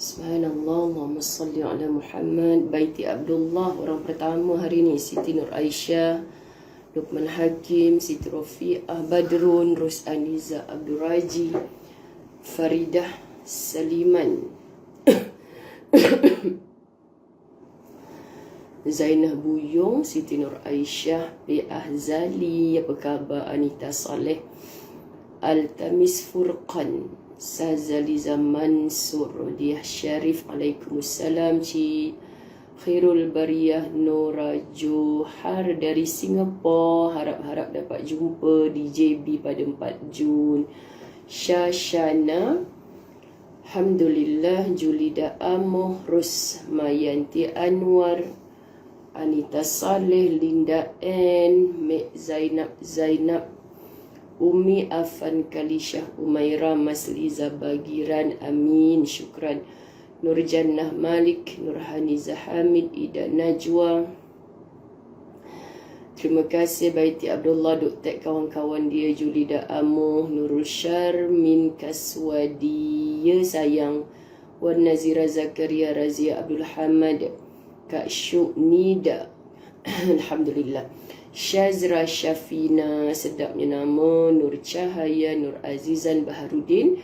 Subhanallah, Allahumma salli ala Muhammad. Baiti Abdullah, orang pertama hari ni Siti Nur Aisyah, Luqman Hakim, Siti Rafi'ah, Badrun, Ros Aniza, Abdul Raji, Faridah Saliman, Zainah Buyung, Siti Nur Aisyah, Pi'ah Zali, apa khabar Anita Saleh, Altamis Furqan, Sazaliza Mansur, Diah Syarif, Waalaikumsalam, Cik Khairul Bariyah Nora Johar dari Singapura, harap-harap dapat jumpa di JB pada 4 Jun. Syashana, Alhamdulillah, Julida Amoh, Ros Mayanti Anwar, Anita Saleh, Linda N, Mek Zainab, Umi Afan Kalishah, Umaira Masliza Bagiran, amin, syukran. Nurjannah Malik, Nurhaniza Hamid, Ida Najwa. Terima kasih Baiti Abdullah, duk tag kawan-kawan dia, Julida Amoh, Nurul Syarmin Kaswadi, ya sayang, Wan Nazira Zakaria, Razia Abdul Hamad, Kak Syuk Nida, Alhamdulillah. Syazra Syafina, sedapnya nama, Nur Cahaya, Nur Azizan Baharudin,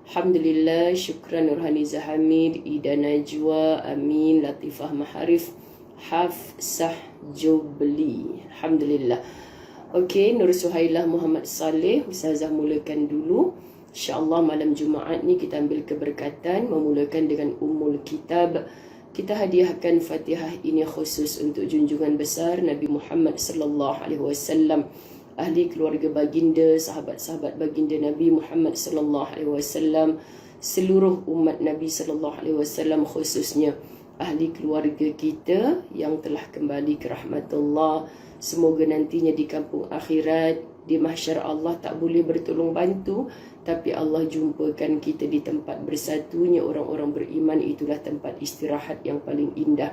Alhamdulillah, syukran. Nurhaniza Hamid, Ida Najwa, amin. Latifah Maharif, Hafsah Jobli, Alhamdulillah. Okey, Nur Suhailah Muhammad Saleh, Ustazah mulakan dulu. InsyaAllah malam Jumaat ni kita ambil keberkatan, memulakan dengan Ummul Kitab. Kita hadiahkan Fatihah ini khusus untuk junjungan besar Nabi Muhammad sallallahu alaihi wasallam, ahli keluarga baginda, sahabat-sahabat baginda Nabi Muhammad sallallahu alaihi wasallam, seluruh umat Nabi sallallahu alaihi wasallam, khususnya ahli keluarga kita yang telah kembali ke rahmatullah. Semoga nantinya di kampung akhirat, di mahsyar Allah tak boleh bertolong bantu, tapi Allah jumpakan kita di tempat bersatunya orang-orang beriman. Itulah tempat istirahat yang paling indah,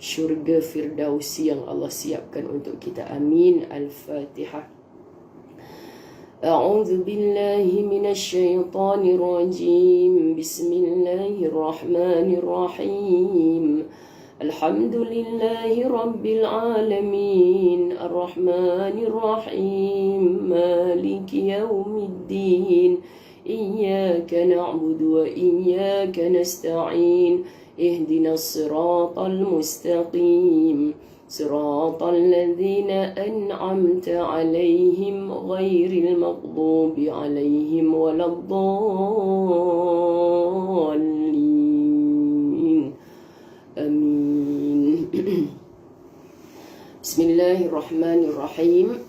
syurga Firdausi yang Allah siapkan untuk kita. Amin. Al-Fatihah. A'udzu billahi minasy syaithanir rajim. Bismillahirrahmanirrahim. Alhamdulillahi Rabbil Alamin, Ar-Rahmanir Rahim, Maliki Yawmiddin, Iyyaka na'budu wa iyyaka nasta'in, Ihdinas siratal mustaqim, Siratal ladzina an'amta 'alaihim, Ghairil maghdubi 'alaihim waladdallin. Amin. Bismillahirrahmanirrahim.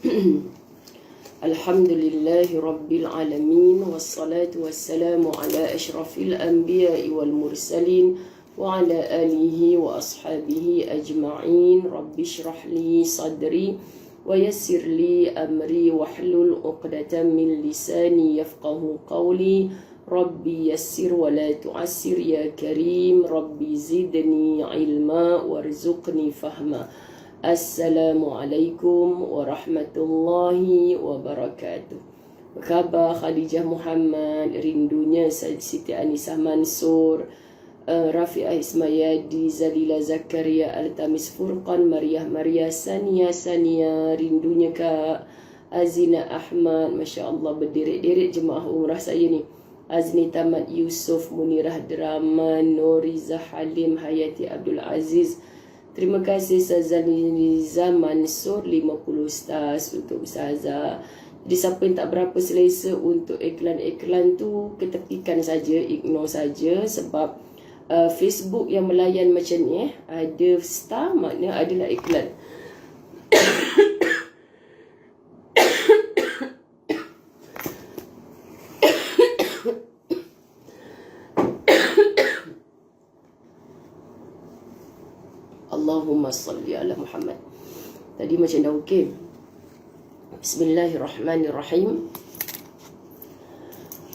Alhamdulillahi Rabbil Alamin, wassalatu wassalamu ala ashrafil anbiya'i wal mursalin wa ala alihi wa ashabihi ajma'in. Rabbi shrah li sadri wa yassir li amri wahlul 'uqdatam min lisani yafqahu qawli. Rabbi yassir wa la tu'assir ya karim. Rabbi zidni ilma warzuqni fahma. Assalamualaikum warahmatullahi wabarakatuh. Apa khabar Khadijah Muhammad, rindunya Siti Anisah Mansur, Rafi'ah Ismayadi, Zalila Zakaria, Altamis Furqan, Maria Sania, rindunya Kak Azina Ahmad. Masya Allah, berderet-deret jemaah umrah saya ni. Azni Tamat Yusuf, Munirah Draman, Noriza Halim, Hayati Abdul Aziz. Terima kasih Sazaliza Mansur, 50 stars untuk Ustazah. Jadi siapa yang tak berapa selesa untuk iklan-iklan tu, ketepikan saja, ignore saja, sebab Facebook yang melayan macam ni, ada star makna adalah iklan. Allahumma salli ala Muhammad. Tadi macam dah okey. Bismillahirrahmanirrahim.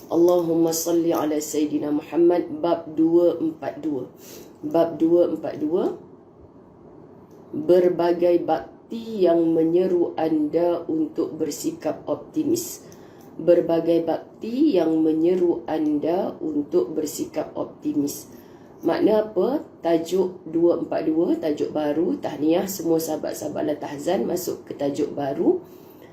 Allahumma salli ala Sayyidina Muhammad. Bab 242. Bab 242. Berbagai bakti yang menyeru anda untuk bersikap optimis. Berbagai bakti yang menyeru anda untuk bersikap optimis. Makna apa? Tajuk 242, tajuk baru, tahniah semua sahabat-sahabat Latahzan masuk ke tajuk baru.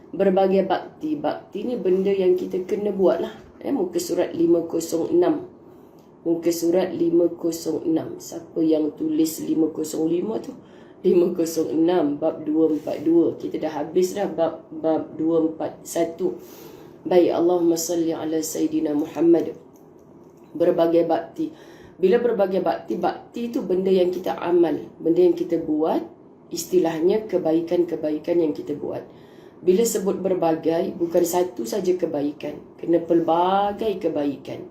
Berbagai bakti. Bakti ni benda yang kita kena buat lah. Muka surat 506. Muka surat 506. Siapa yang tulis 505 tu? 506 bab 242. Kita dah habis dah bab 241. Baik, Allahumma salli ala Sayyidina Muhammad. Berbagai bakti. Bila berbagai bakti, bakti tu benda yang kita amal, benda yang kita buat, istilahnya kebaikan-kebaikan yang kita buat. Bila sebut berbagai, bukan satu saja kebaikan, kena pelbagai kebaikan.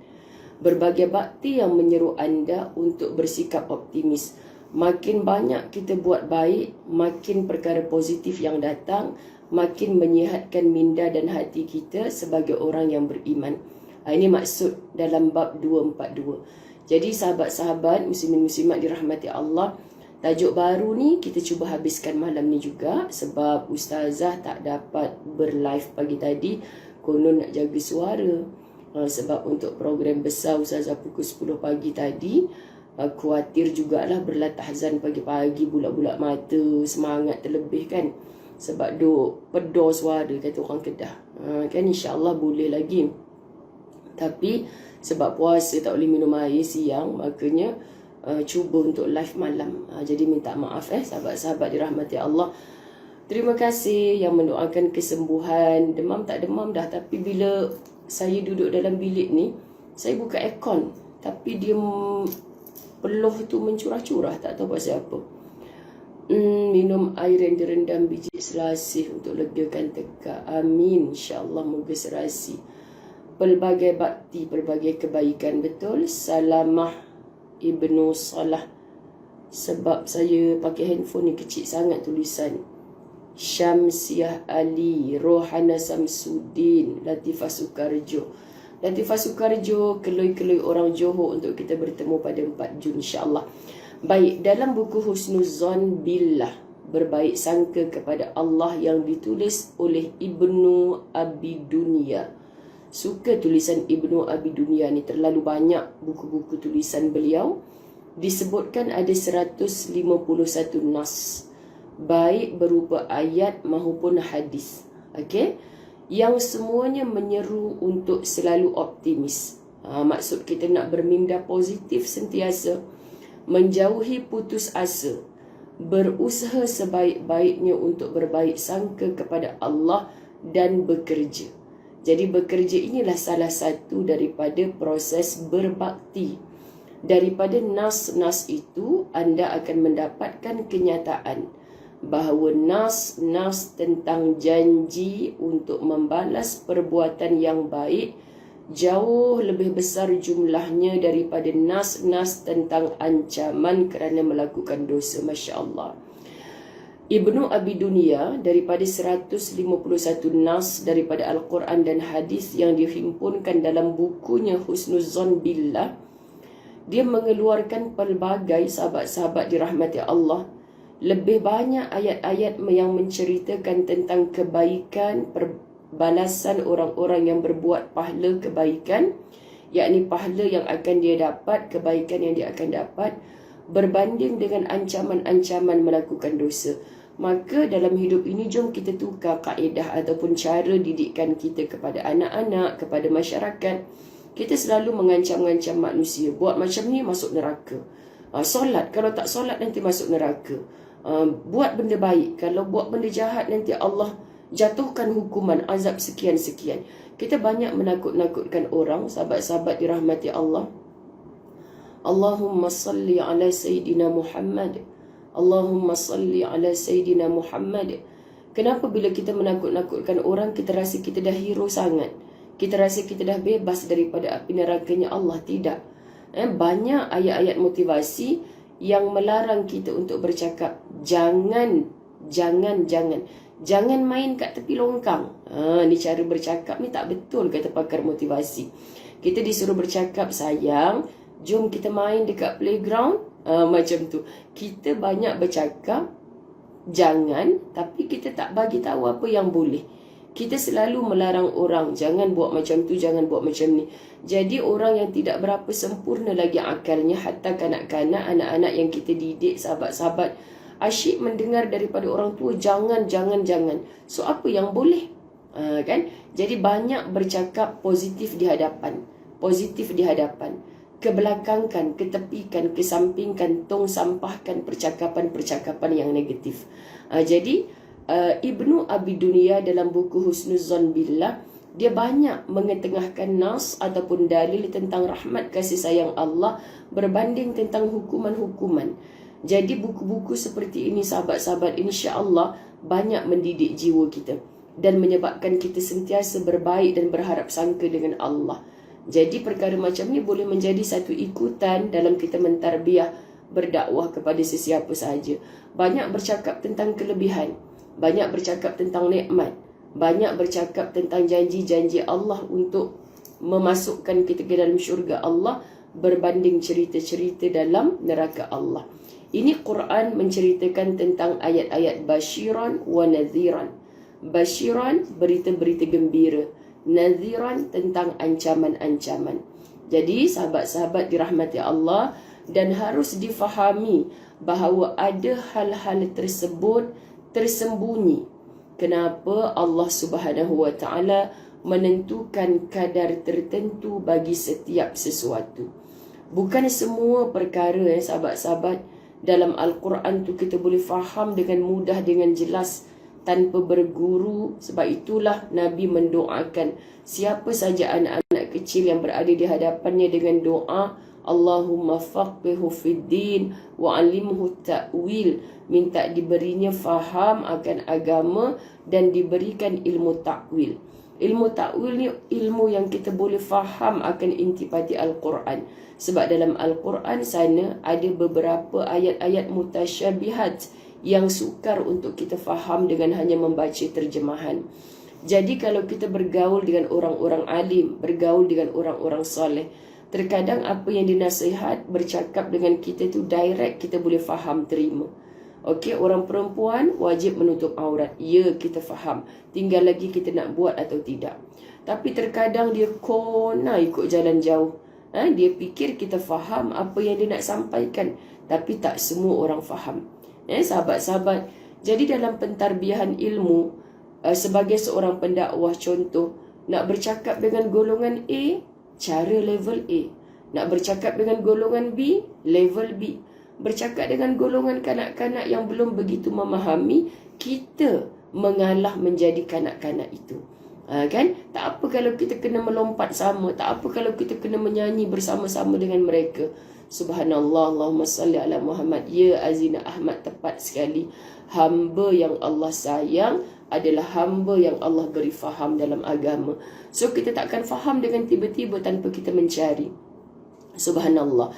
Berbagai bakti yang menyeru anda untuk bersikap optimis. Makin banyak kita buat baik, makin perkara positif yang datang, makin menyihatkan minda dan hati kita sebagai orang yang beriman. Ini maksud dalam bab 242. Jadi sahabat-sahabat, muslimin-muslimat dirahmati Allah, tajuk baru ni kita cuba habiskan malam ni juga sebab Ustazah tak dapat berlive pagi tadi, konon nak jaga suara. Sebab untuk program besar Ustazah pukul 10 pagi tadi, khawatir jugalah berlatahzan pagi-pagi, bulat-bulat mata, semangat terlebih kan. Sebab duk pedor suara kata orang Kedah. Kan insya-Allah boleh lagi. Tapi sebab puasa tak boleh minum air siang, makanya cuba untuk live malam. Jadi minta maaf sahabat-sahabat dirahmati Allah. Terima kasih yang mendoakan kesembuhan. Demam tak demam dah, tapi bila saya duduk dalam bilik ni, saya buka aircon, tapi dia peluh tu mencurah-curah, tak tahu pasal apa. Minum air yang direndam biji selasih untuk legakan tekak. Amin, insya-Allah moga serasi. Pelbagai bakti, pelbagai kebaikan. Betul, Salamah Ibnu Salah. Sebab saya pakai handphone ni kecil sangat tulisan. Syamsiah Ali, Rohana Samsudin, Latifah Sukarjo. Latifah Sukarjo, keloi-keloi orang Johor untuk kita bertemu pada 4 Jun insya-Allah. Baik, dalam buku Husnuzon Billah, berbaik sangka kepada Allah, yang ditulis oleh Ibnu Abi Dunia. Suka tulisan Ibnu Abi Dunia ni, terlalu banyak buku-buku tulisan beliau. Disebutkan ada 151 nas, baik berupa ayat maupun hadis. Okey, yang semuanya menyeru untuk selalu optimis. Maksud kita nak berminda positif sentiasa, menjauhi putus asa, berusaha sebaik-baiknya untuk berbaik sangka kepada Allah dan bekerja. Jadi bekerja inilah salah satu daripada proses berbakti. Daripada nas-nas itu, anda akan mendapatkan kenyataan bahawa nas-nas tentang janji untuk membalas perbuatan yang baik jauh lebih besar jumlahnya daripada nas-nas tentang ancaman kerana melakukan dosa. Masya Allah. Ibnu Abi Dunia, daripada 151 nas daripada Al-Quran dan hadis yang dihimpunkan dalam bukunya Husnuzon Billah, dia mengeluarkan pelbagai sahabat-sahabat dirahmati Allah, lebih banyak ayat-ayat yang menceritakan tentang kebaikan, balasan orang-orang yang berbuat pahala kebaikan, yakni pahala yang akan dia dapat, kebaikan yang dia akan dapat, berbanding dengan ancaman-ancaman melakukan dosa. Maka dalam hidup ini, jom kita tukar kaedah ataupun cara didikan kita kepada anak-anak, kepada masyarakat. Kita selalu mengancam-ngancam manusia, buat macam ni masuk neraka. Solat, kalau tak solat nanti masuk neraka. Buat benda baik, kalau buat benda jahat nanti Allah jatuhkan hukuman azab sekian-sekian. Kita banyak menakut-nakutkan orang, sahabat-sahabat dirahmati Allah. Allahumma salli ala Sayyidina Muhammad. Allahumma salli ala Sayyidina Muhammad. Kenapa bila kita menakut-nakutkan orang, kita rasa kita dah hero sangat? Kita rasa kita dah bebas daripada api nerakanya Allah? Tidak. Banyak ayat-ayat motivasi yang melarang kita untuk bercakap. Jangan main kat tepi longkang. Ni cara bercakap ni tak betul, kata pakar motivasi. Kita disuruh bercakap, sayang, jom kita main dekat playground. Macam tu. Kita banyak bercakap jangan, tapi kita tak bagi tahu apa yang boleh. Kita selalu melarang orang, jangan buat macam tu, jangan buat macam ni. Jadi orang yang tidak berapa sempurna lagi akalnya, hatta kanak-kanak, anak-anak yang kita didik, sahabat-sahabat, asyik mendengar daripada orang tua, jangan. So apa yang boleh? Kan? Jadi banyak bercakap positif di hadapan. Kebelakangkan, ketepikan, kesampingkan, tong sampahkan percakapan-percakapan yang negatif. Jadi Ibnu Abi Dunya dalam buku Husnuzan Billah, dia banyak mengetengahkan nas ataupun dalil tentang rahmat kasih sayang Allah berbanding tentang hukuman-hukuman. Jadi buku-buku seperti ini, sahabat-sahabat, insya-Allah banyak mendidik jiwa kita dan menyebabkan kita sentiasa berbaik dan berharap sangka dengan Allah. Jadi perkara macam ni boleh menjadi satu ikutan dalam kita mentarbiah berdakwah kepada sesiapa sahaja. Banyak bercakap tentang kelebihan, banyak bercakap tentang nikmat, banyak bercakap tentang janji-janji Allah untuk memasukkan kita ke dalam syurga Allah berbanding cerita-cerita dalam neraka Allah. Ini Quran menceritakan tentang ayat-ayat basyiran wa nadhiran. Basyiran, berita-berita gembira. Nadhiran, tentang ancaman-ancaman. Jadi sahabat-sahabat dirahmati Allah, dan harus difahami bahawa ada hal-hal tersebut tersembunyi. Kenapa Allah Subhanahu wa taala menentukan kadar tertentu bagi setiap sesuatu? Bukan semua perkara sahabat-sahabat dalam Al-Quran tu kita boleh faham dengan mudah, dengan jelas, tanpa berguru. Sebab itulah Nabi mendoakan siapa saja anak-anak kecil yang berada di hadapannya dengan doa, Allahumma faqihhu fid din wa 'allimhu ta'wil, minta diberinya faham akan agama dan diberikan ilmu ta'wil. Ilmu ta'wil ni ilmu yang kita boleh faham akan intipati Al-Quran. Sebab dalam Al-Quran sana ada beberapa ayat-ayat mutasyabihat yang sukar untuk kita faham dengan hanya membaca terjemahan. Jadi kalau kita bergaul dengan orang-orang alim, bergaul dengan orang-orang soleh, terkadang apa yang dinasihat bercakap dengan kita tu direct, kita boleh faham, terima. Okey, orang perempuan wajib menutup aurat. Ya, kita faham. Tinggal lagi kita nak buat atau tidak. Tapi terkadang dia kona ikut jalan jauh. Dia fikir kita faham apa yang dia nak sampaikan. Tapi tak semua orang faham. Sahabat-sahabat, jadi dalam pentarbiahan ilmu, sebagai seorang pendakwah, contoh, nak bercakap dengan golongan A, cara level A. Nak bercakap dengan golongan B, level B. Bercakap dengan golongan kanak-kanak yang belum begitu memahami, kita mengalah menjadi kanak-kanak itu. Kan? Tak apa kalau kita kena melompat sama, tak apa kalau kita kena menyanyi bersama-sama dengan mereka. Subhanallah, Allahumma salli ala Muhammad. Ya Azina Ahmad, tepat sekali. Hamba yang Allah sayang adalah hamba yang Allah beri faham dalam agama. So kita takkan faham dengan tiba-tiba tanpa kita mencari. Subhanallah.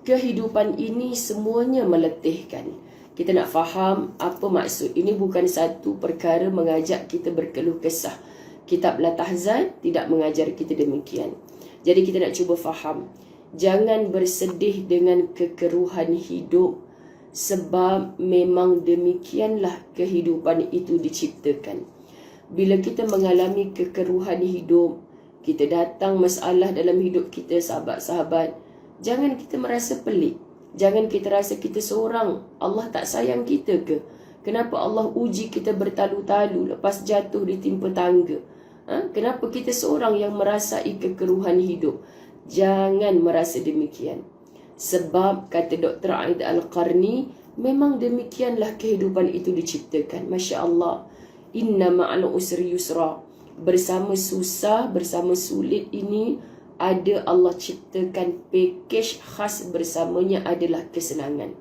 Kehidupan ini semuanya meletihkan. Kita nak faham apa maksud. Ini bukan satu perkara mengajak kita berkeluh kesah. Kitab Latahzan tidak mengajar kita demikian. Jadi kita nak cuba faham. Jangan bersedih dengan kekeruhan hidup, sebab memang demikianlah kehidupan itu diciptakan. Bila kita mengalami kekeruhan hidup, kita datang masalah dalam hidup kita, sahabat-sahabat, jangan kita merasa pelik. Jangan kita rasa kita seorang. Allah tak sayang kita ke? Kenapa Allah uji kita bertalu-talu lepas jatuh ditimpa tangga? Kenapa kita seorang yang merasai kekeruhan hidup? Jangan merasa demikian. Sebab kata Dr. Aid Al-Qarni, memang demikianlah kehidupan itu diciptakan. Masya Allah. Inna ma'al usri yusra. Bersama susah, bersama sulit ini ada Allah ciptakan package khas bersamanya adalah kesenangan.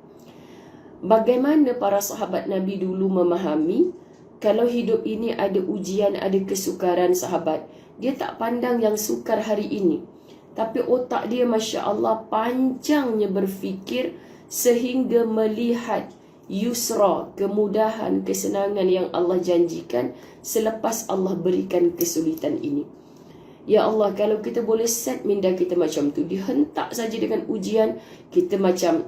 Bagaimana para sahabat Nabi dulu memahami kalau hidup ini ada ujian, ada kesukaran sahabat. Dia tak pandang yang sukar hari ini. Tapi otak dia Masya Allah panjangnya berfikir sehingga melihat yusra, kemudahan, kesenangan yang Allah janjikan selepas Allah berikan kesulitan ini. Ya Allah, kalau kita boleh set minda kita macam tu, dihentak saja dengan ujian, kita macam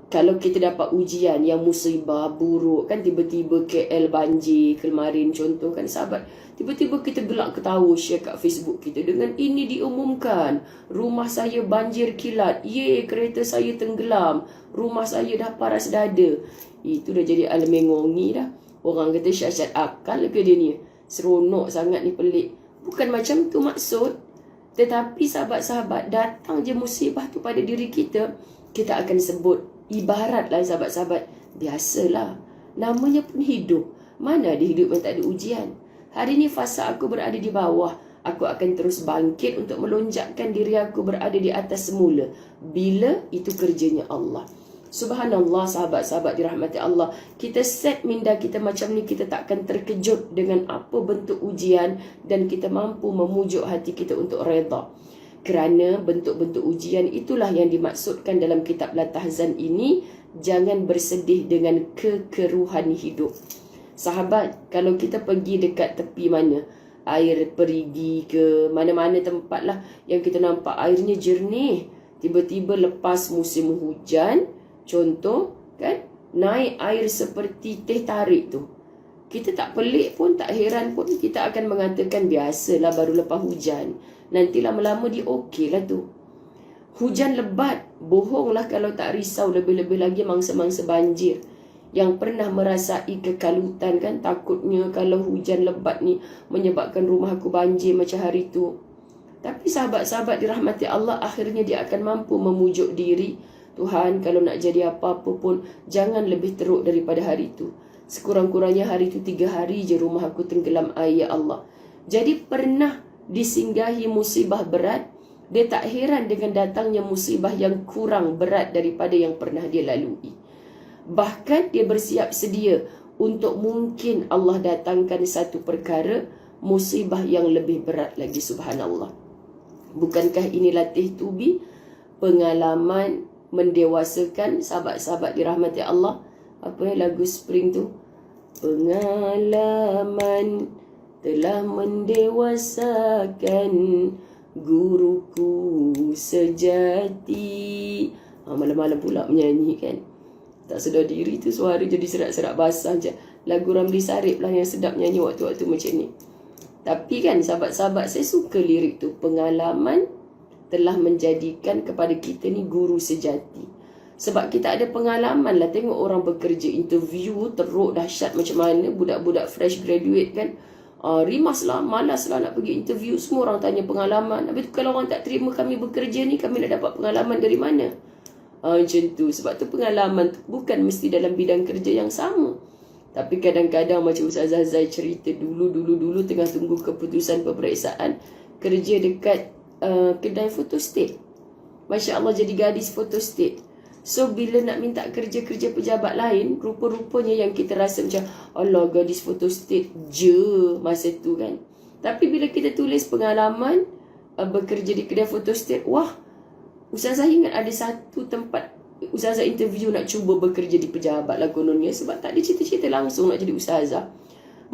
kalau kita dapat ujian yang musibah, buruk kan, tiba-tiba KL banjir kemarin contoh kan sahabat, tiba-tiba kita gelak ketawa share kat Facebook kita dengan ini diumumkan, rumah saya banjir kilat, kereta saya tenggelam, rumah saya dah paras dada. Itu dah jadi al-mengongi dah. Orang kata syasyat akal ke dia ni, seronok sangat ni, pelik. Bukan macam tu maksud. Tetapi sahabat-sahabat, datang je musibah tu pada diri kita, kita akan sebut ibaratlah sahabat-sahabat, biasalah, namanya pun hidup. Mana ada hidup yang tak ada ujian. Hari ni fasa aku berada di bawah, aku akan terus bangkit untuk melonjakkan diri aku berada di atas semula. Bila itu kerjanya Allah. Subhanallah sahabat-sahabat dirahmati Allah. Kita set minda kita macam ni, kita takkan terkejut dengan apa bentuk ujian dan kita mampu memujuk hati kita untuk redha. Kerana bentuk-bentuk ujian itulah yang dimaksudkan dalam kitab Latahzan ini. Jangan bersedih dengan kekeruhan hidup. Sahabat, kalau kita pergi dekat tepi mana, air perigi ke mana-mana tempat lah yang kita nampak airnya jernih, tiba-tiba lepas musim hujan, contoh kan, naik air seperti teh tarik tu, kita tak pelik pun, tak heran pun, kita akan mengatakan biasalah baru lepas hujan, nanti lama-lama dia okey lah tu. Hujan lebat, bohonglah kalau tak risau, lebih-lebih lagi mangsa-mangsa banjir yang pernah merasai kekalutan kan, takutnya kalau hujan lebat ni menyebabkan rumah aku banjir macam hari tu. Tapi sahabat-sahabat dirahmati Allah, akhirnya dia akan mampu memujuk diri, Tuhan, kalau nak jadi apa-apa pun jangan lebih teruk daripada hari itu. Sekurang-kurangnya hari itu 3 hari je rumah aku tenggelam air, ya Allah. Jadi pernah disinggahi musibah berat, dia tak heran dengan datangnya musibah yang kurang berat daripada yang pernah dia lalui. Bahkan dia bersiap sedia untuk mungkin Allah datangkan satu perkara, musibah yang lebih berat lagi, subhanallah. Bukankah ini latih tubi, pengalaman mendewasakan sahabat-sahabat dirahmati Allah? Apa lagu Spring tu? Pengalaman telah mendewasakan guruku sejati. Malam-malam pula menyanyi kan. Tak sedar diri tu suara jadi serak-serak basah je. Lagu Ramli Sarip lah yang sedap nyanyi waktu-waktu macam ni. Tapi kan sahabat-sahabat, saya suka lirik tu. Pengalaman telah menjadikan kepada kita ni guru sejati. Sebab kita ada pengalaman lah. Tengok orang bekerja, interview teruk dahsyat macam mana. Budak-budak fresh graduate kan. Rimas lah, malas lah nak pergi interview. Semua orang tanya pengalaman. Habis tu kalau orang tak terima kami bekerja ni, kami nak dapat pengalaman dari mana? Macam tu. Sebab tu pengalaman tu bukan mesti dalam bidang kerja yang sama. Tapi kadang-kadang macam Ustazah Zai cerita dulu tengah tunggu keputusan peperiksaan, kerja dekat kedai photostat. Masya Allah, jadi gadis photostat. So bila nak minta kerja-kerja pejabat lain, rupa-rupanya yang kita rasa macam Allah, gadis photostat je masa tu kan. Tapi bila kita tulis pengalaman bekerja di kedai photostat, wah, Ustazah ingat ada satu tempat Ustazah interview nak cuba bekerja di pejabat lah kononnya, sebab tak ada cita-cita langsung nak jadi Ustazah.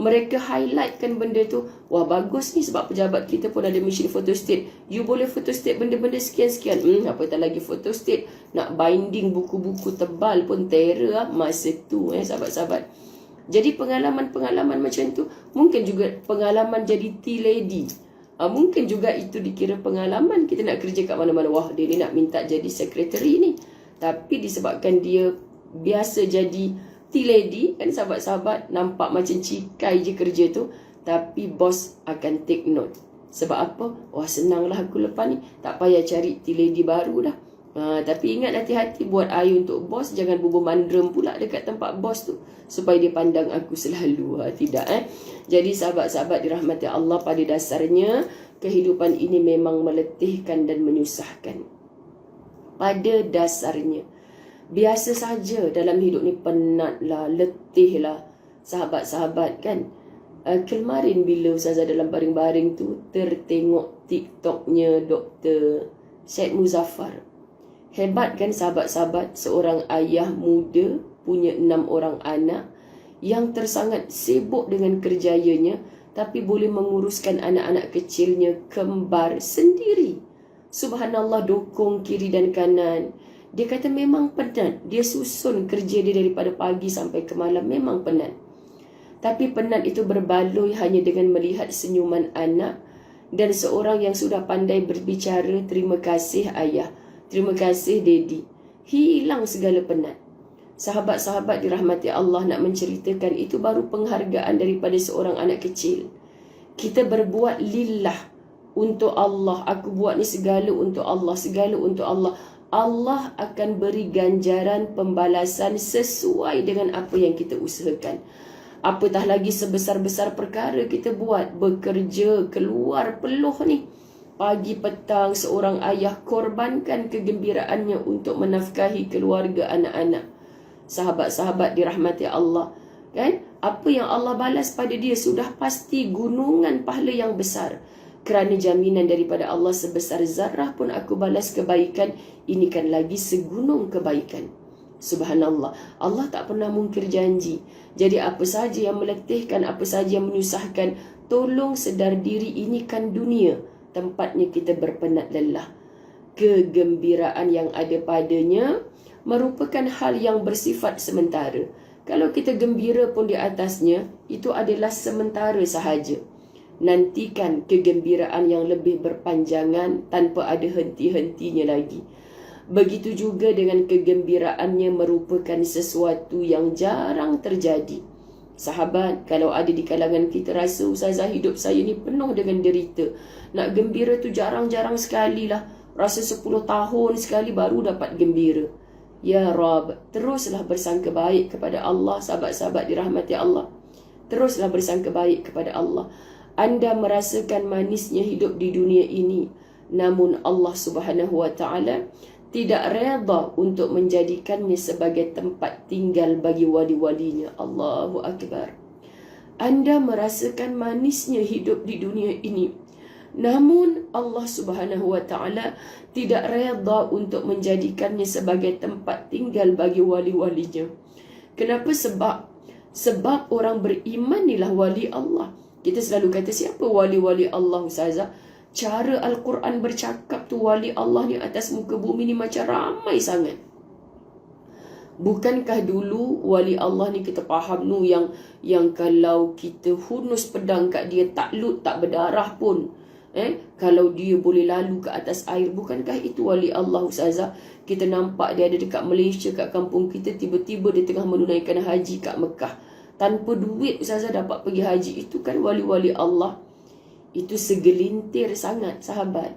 Mereka highlightkan benda tu, wah bagus ni sebab pejabat kita pun ada mesin photostat. You boleh photostat benda-benda sekian-sekian. Apatah lagi photostat, nak binding buku-buku tebal pun terror lah masa tu sahabat-sahabat. Jadi pengalaman-pengalaman macam tu, mungkin juga pengalaman jadi tea lady. Mungkin juga itu dikira pengalaman kita nak kerja kat mana-mana. Wah, dia ni nak minta jadi sekretari ni. Tapi disebabkan dia biasa jadi tea lady kan sahabat-sahabat, nampak macam cikai je kerja tu, tapi bos akan take note. Sebab apa? Wah, senanglah aku lepas ni, tak payah cari tea lady baru dah. Tapi ingat, hati-hati buat air untuk bos, jangan bubur mandrem pula dekat tempat bos tu supaya dia pandang aku selalu. Tidak Jadi sahabat-sahabat dirahmati Allah, pada dasarnya kehidupan ini memang meletihkan dan menyusahkan. Pada dasarnya, biasa saja dalam hidup ni, penat lah, letih lah sahabat-sahabat kan. Kemarin bila Ustazah dalam baring-baring tu tertengok TikToknya Dr. Syed Muzaffar. Hebat kan sahabat-sahabat, seorang ayah muda punya 6 orang anak yang tersangat sibuk dengan kerjayanya, tapi boleh menguruskan anak-anak kecilnya kembar sendiri. Subhanallah, dokong kiri dan kanan. Dia kata memang penat. Dia susun kerja dia daripada pagi sampai ke malam, memang penat. Tapi penat itu berbaloi hanya dengan melihat senyuman anak dan seorang yang sudah pandai berbicara, terima kasih ayah, terima kasih daddy. Hilang segala penat. Sahabat-sahabat dirahmati Allah, nak menceritakan itu baru penghargaan daripada seorang anak kecil. Kita berbuat lillah, untuk Allah. Aku buat ni segala untuk Allah, segala untuk Allah. Allah akan beri ganjaran pembalasan sesuai dengan apa yang kita usahakan. Apatah lagi sebesar-besar perkara kita buat, bekerja, keluar peluh ni. Pagi petang seorang ayah korbankan kegembiraannya untuk menafkahi keluarga anak-anak. Sahabat-sahabat dirahmati Allah, kan? Apa yang Allah balas pada dia sudah pasti gunungan pahala yang besar. Kerana jaminan daripada Allah, sebesar zarah pun aku balas kebaikan, ini kan lagi segunung kebaikan. Subhanallah, Allah tak pernah mungkir janji. Jadi apa saja yang meletihkan, apa saja yang menyusahkan, tolong sedar diri, ini kan dunia, tempatnya kita berpenat lelah. Kegembiraan yang ada padanya merupakan hal yang bersifat sementara. Kalau kita gembira pun di atasnya, itu adalah sementara sahaja. Nantikan kegembiraan yang lebih berpanjangan tanpa ada henti-hentinya lagi. Begitu juga dengan kegembiraannya merupakan sesuatu yang jarang terjadi. Sahabat, kalau ada di kalangan kita rasa Ustazah hidup saya ni penuh dengan derita, nak gembira tu jarang-jarang sekali lah. Rasa 10 tahun sekali baru dapat gembira. Ya Rab, teruslah bersangka baik kepada Allah. Sahabat-sahabat dirahmati Allah, teruslah bersangka baik kepada Allah. Anda merasakan manisnya hidup di dunia ini, namun Allah Subhanahu wa ta'ala tidak reda untuk menjadikannya sebagai tempat tinggal bagi wali-walinya. Allahu Akbar. Anda merasakan manisnya hidup di dunia ini, namun Allah Subhanahu wa ta'ala tidak reda untuk menjadikannya sebagai tempat tinggal bagi wali-walinya. Kenapa? Sebab orang beriman inilah wali Allah. Kita selalu kata, siapa wali-wali Allah Ustazah? Cara Al-Quran bercakap tu, wali Allah ni atas muka bumi ni macam ramai sangat. Bukankah dulu wali Allah ni kita faham nu yang kalau kita hunus pedang kat dia tak lut, tak berdarah pun, kalau dia boleh lalu ke atas air, bukankah itu wali Allah Ustazah? Kita nampak dia ada dekat Malaysia, kat kampung kita, tiba-tiba dia tengah menunaikan haji kat Mekah. Tanpa duit Ustazah dapat pergi haji. Itu kan wali-wali Allah. Itu segelintir sangat sahabat.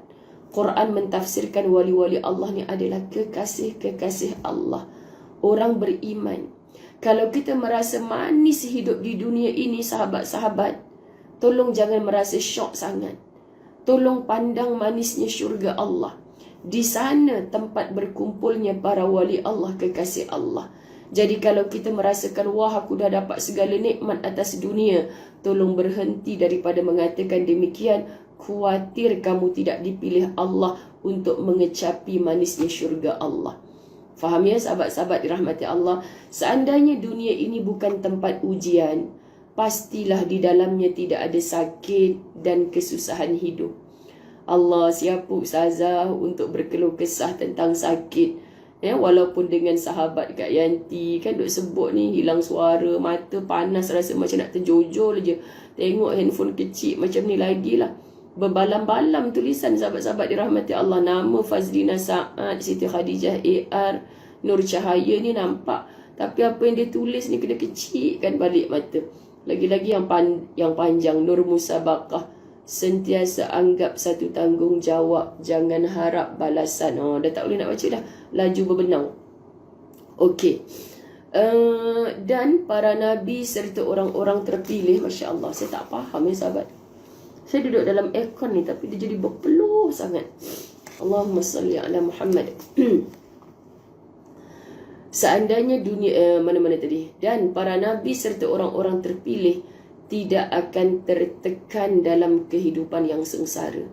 Quran mentafsirkan wali-wali Allah ni adalah kekasih-kekasih Allah, orang beriman. Kalau kita merasa manis hidup di dunia ini sahabat-sahabat, tolong jangan merasa syok sangat. Tolong pandang manisnya syurga Allah. Di sana tempat berkumpulnya para wali Allah, kekasih Allah. Jadi kalau kita merasakan, wah aku dah dapat segala nikmat atas dunia, tolong berhenti daripada mengatakan demikian. Khawatir kamu tidak dipilih Allah untuk mengecapi manisnya syurga Allah. Faham ya sahabat-sahabat dirahmati Allah? Seandainya dunia ini bukan tempat ujian, pastilah di dalamnya tidak ada sakit dan kesusahan hidup. Allah, siapa Ustazah untuk berkeluh kesah tentang sakit? Walaupun dengan sahabat Kak Yanti kan duk sebut ni, hilang suara, mata panas, rasa macam nak terjojol je. Tengok handphone kecil macam ni lagi lah. Berbalam-balam tulisan sahabat-sahabat dirahmati Allah. Nama Fazlina Sa'ad, Siti Khadijah AR, Nur Cahaya ni nampak. Tapi apa yang dia tulis ni kena kecilkan balik mata. Lagi-lagi yang panjang, Nur Musabakah, sentiasa anggap satu tanggungjawab, jangan harap balasan. Dah tak boleh nak baca dah, laju berbenang. Okey. Dan para nabi serta orang-orang terpilih, Masya Allah, saya tak faham ya sahabat. Saya duduk dalam aircon ni tapi dia jadi berpeluh sangat. Allahumma salli ala Muhammad. Seandainya dunia mana-mana tadi, dan para nabi serta orang-orang terpilih tidak akan tertekan dalam kehidupan yang sengsara.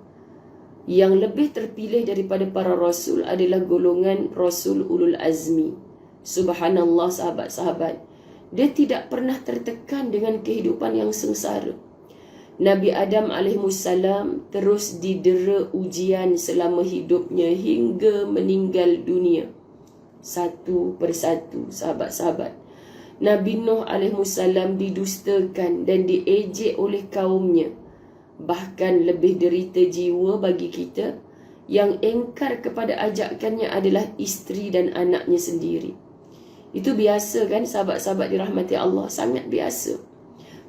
Yang lebih terpilih daripada para rasul adalah golongan rasul ulul azmi. Subhanallah sahabat-sahabat, dia tidak pernah tertekan dengan kehidupan yang sengsara. Nabi Adam alaihissalam terus didera ujian selama hidupnya hingga meninggal dunia, satu persatu, sahabat-sahabat. Nabi Nuh alaihissalam didustakan dan diejek oleh kaumnya. Bahkan lebih derita jiwa bagi kita yang engkar kepada ajakannya adalah isteri dan anaknya sendiri. Itu biasa kan sahabat-sahabat dirahmati Allah, sangat biasa.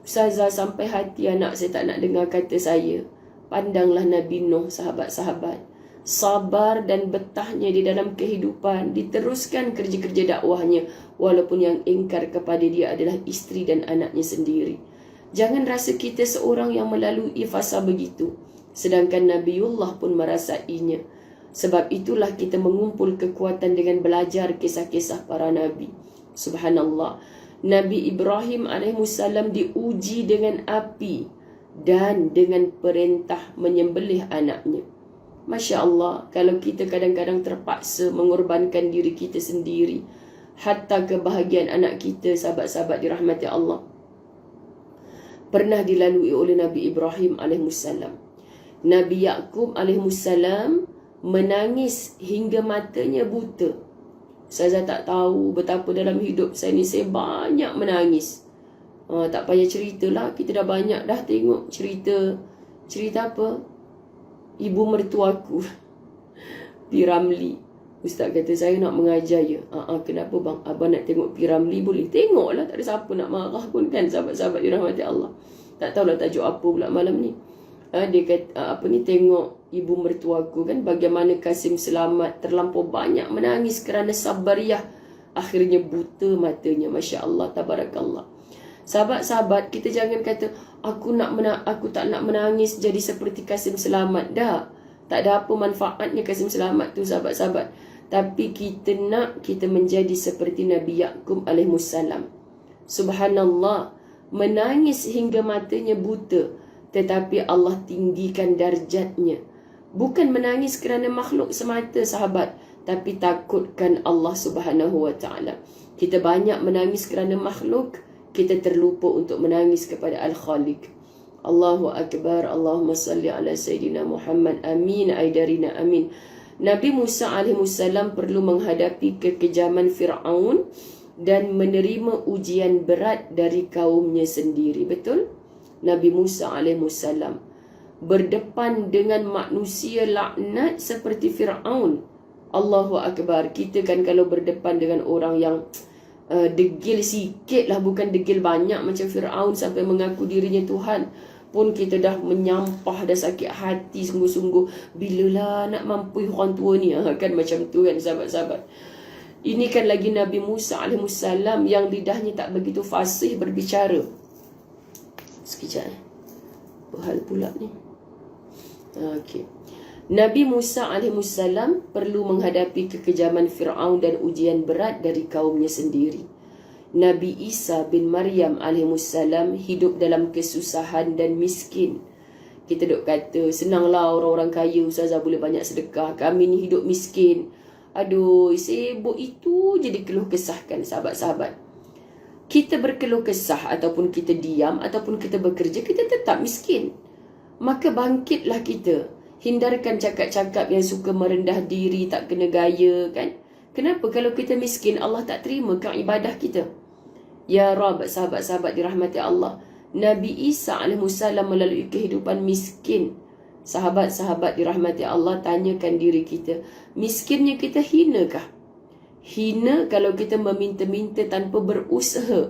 Ustazah, sampai hati anak saya tak nak dengar kata saya. Pandanglah Nabi Nuh, sahabat-sahabat. Sabar dan betahnya di dalam kehidupan, diteruskan kerja-kerja dakwahnya walaupun yang engkar kepada dia adalah isteri dan anaknya sendiri. Jangan rasa kita seorang yang melalui fasa begitu, sedangkan Nabiullah pun merasainya. Sebab itulah kita mengumpul kekuatan dengan belajar kisah-kisah para nabi. Subhanallah, Nabi Ibrahim alaihissalam diuji dengan api dan dengan perintah menyembelih anaknya. Masya Allah, kalau kita kadang-kadang terpaksa mengorbankan diri kita sendiri, hatta kebahagiaan anak kita, sahabat-sahabat dirahmati Allah, pernah dilalui oleh Nabi Ibrahim alaihissalam. Nabi Yaqub alaihissalam menangis hingga matanya buta. Saya tak tahu betapa dalam hidup saya ni saya banyak menangis. Tak payah ceritalah, kita dah banyak dah tengok cerita apa? Ibu mertuaku, P. Ramlee. Ustaz kata saya nak mengajar ya. Kenapa bang? Abang nak tengok P. Ramlee boleh? Tengoklah, tak ada siapa nak marah pun kan, sahabat-sahabat dirahmati Allah. Tak tahulah tajuk apa pula malam ni. Dia kata tengok ibu mertuaku kan, bagaimana Kasim Selamat terlampau banyak menangis kerana sabariyah, akhirnya buta matanya. Masya Allah, tabarakallah. Sahabat-sahabat, kita jangan kata aku tak nak menangis jadi seperti Kasim Selamat. Dah, tak ada apa manfaatnya Kasim Selamat tu, sahabat-sahabat. Tapi kita menjadi seperti Nabi Yaqub alaihissalam. Subhanallah, menangis hingga matanya buta, tetapi Allah tinggikan darjatnya. Bukan menangis kerana makhluk semata, sahabat, tapi takutkan Allah Subhanahu wa ta'ala. Kita banyak menangis kerana makhluk, kita terlupa untuk menangis kepada Al-Khaliq. Allahu Akbar. Allahumma salli ala Sayyidina Muhammad. Amin. Aidarina. Amin. Nabi Musa alaihissalam perlu menghadapi kekejaman Fir'aun dan menerima ujian berat dari kaumnya sendiri. Betul? Nabi Musa alaihissalam berdepan dengan manusia laknat seperti Fir'aun. Allahu Akbar. Kita kan kalau berdepan dengan orang yang degil sikit lah, bukan degil banyak macam Fir'aun sampai mengaku dirinya Tuhan, pun kita dah menyampah, dah sakit hati sungguh-sungguh. Bilalah nak mampu orang tua ni, kan macam tu kan sahabat-sahabat. Ini kan lagi Nabi Musa alaihissalam yang lidahnya tak begitu fasih berbicara. Sekejap hal pula ni. Okey. Nabi Musa alaihissalam perlu menghadapi kekejaman Fir'aun dan ujian berat dari kaumnya sendiri. Nabi Isa bin Maryam alaihissalam hidup dalam kesusahan dan miskin. Kita duk kata, senanglah orang-orang kaya, ustazah boleh banyak sedekah. Kami ni hidup miskin. Aduh, sibuk itu jadi keluh kesahkan, sahabat-sahabat. Kita berkeluh kesah ataupun kita diam ataupun kita bekerja, kita tetap miskin. Maka bangkitlah kita. Hindarkan cakap-cakap yang suka merendah diri, tak kena gaya kan. Kenapa? Kalau kita miskin, Allah tak terima kan ibadah kita. Ya Rab, sahabat-sahabat dirahmati Allah, Nabi Isa alaihissalam melalui kehidupan miskin. Sahabat-sahabat dirahmati Allah, tanyakan diri kita, miskinnya kita hinakah? Hina kalau kita meminta-minta tanpa berusaha.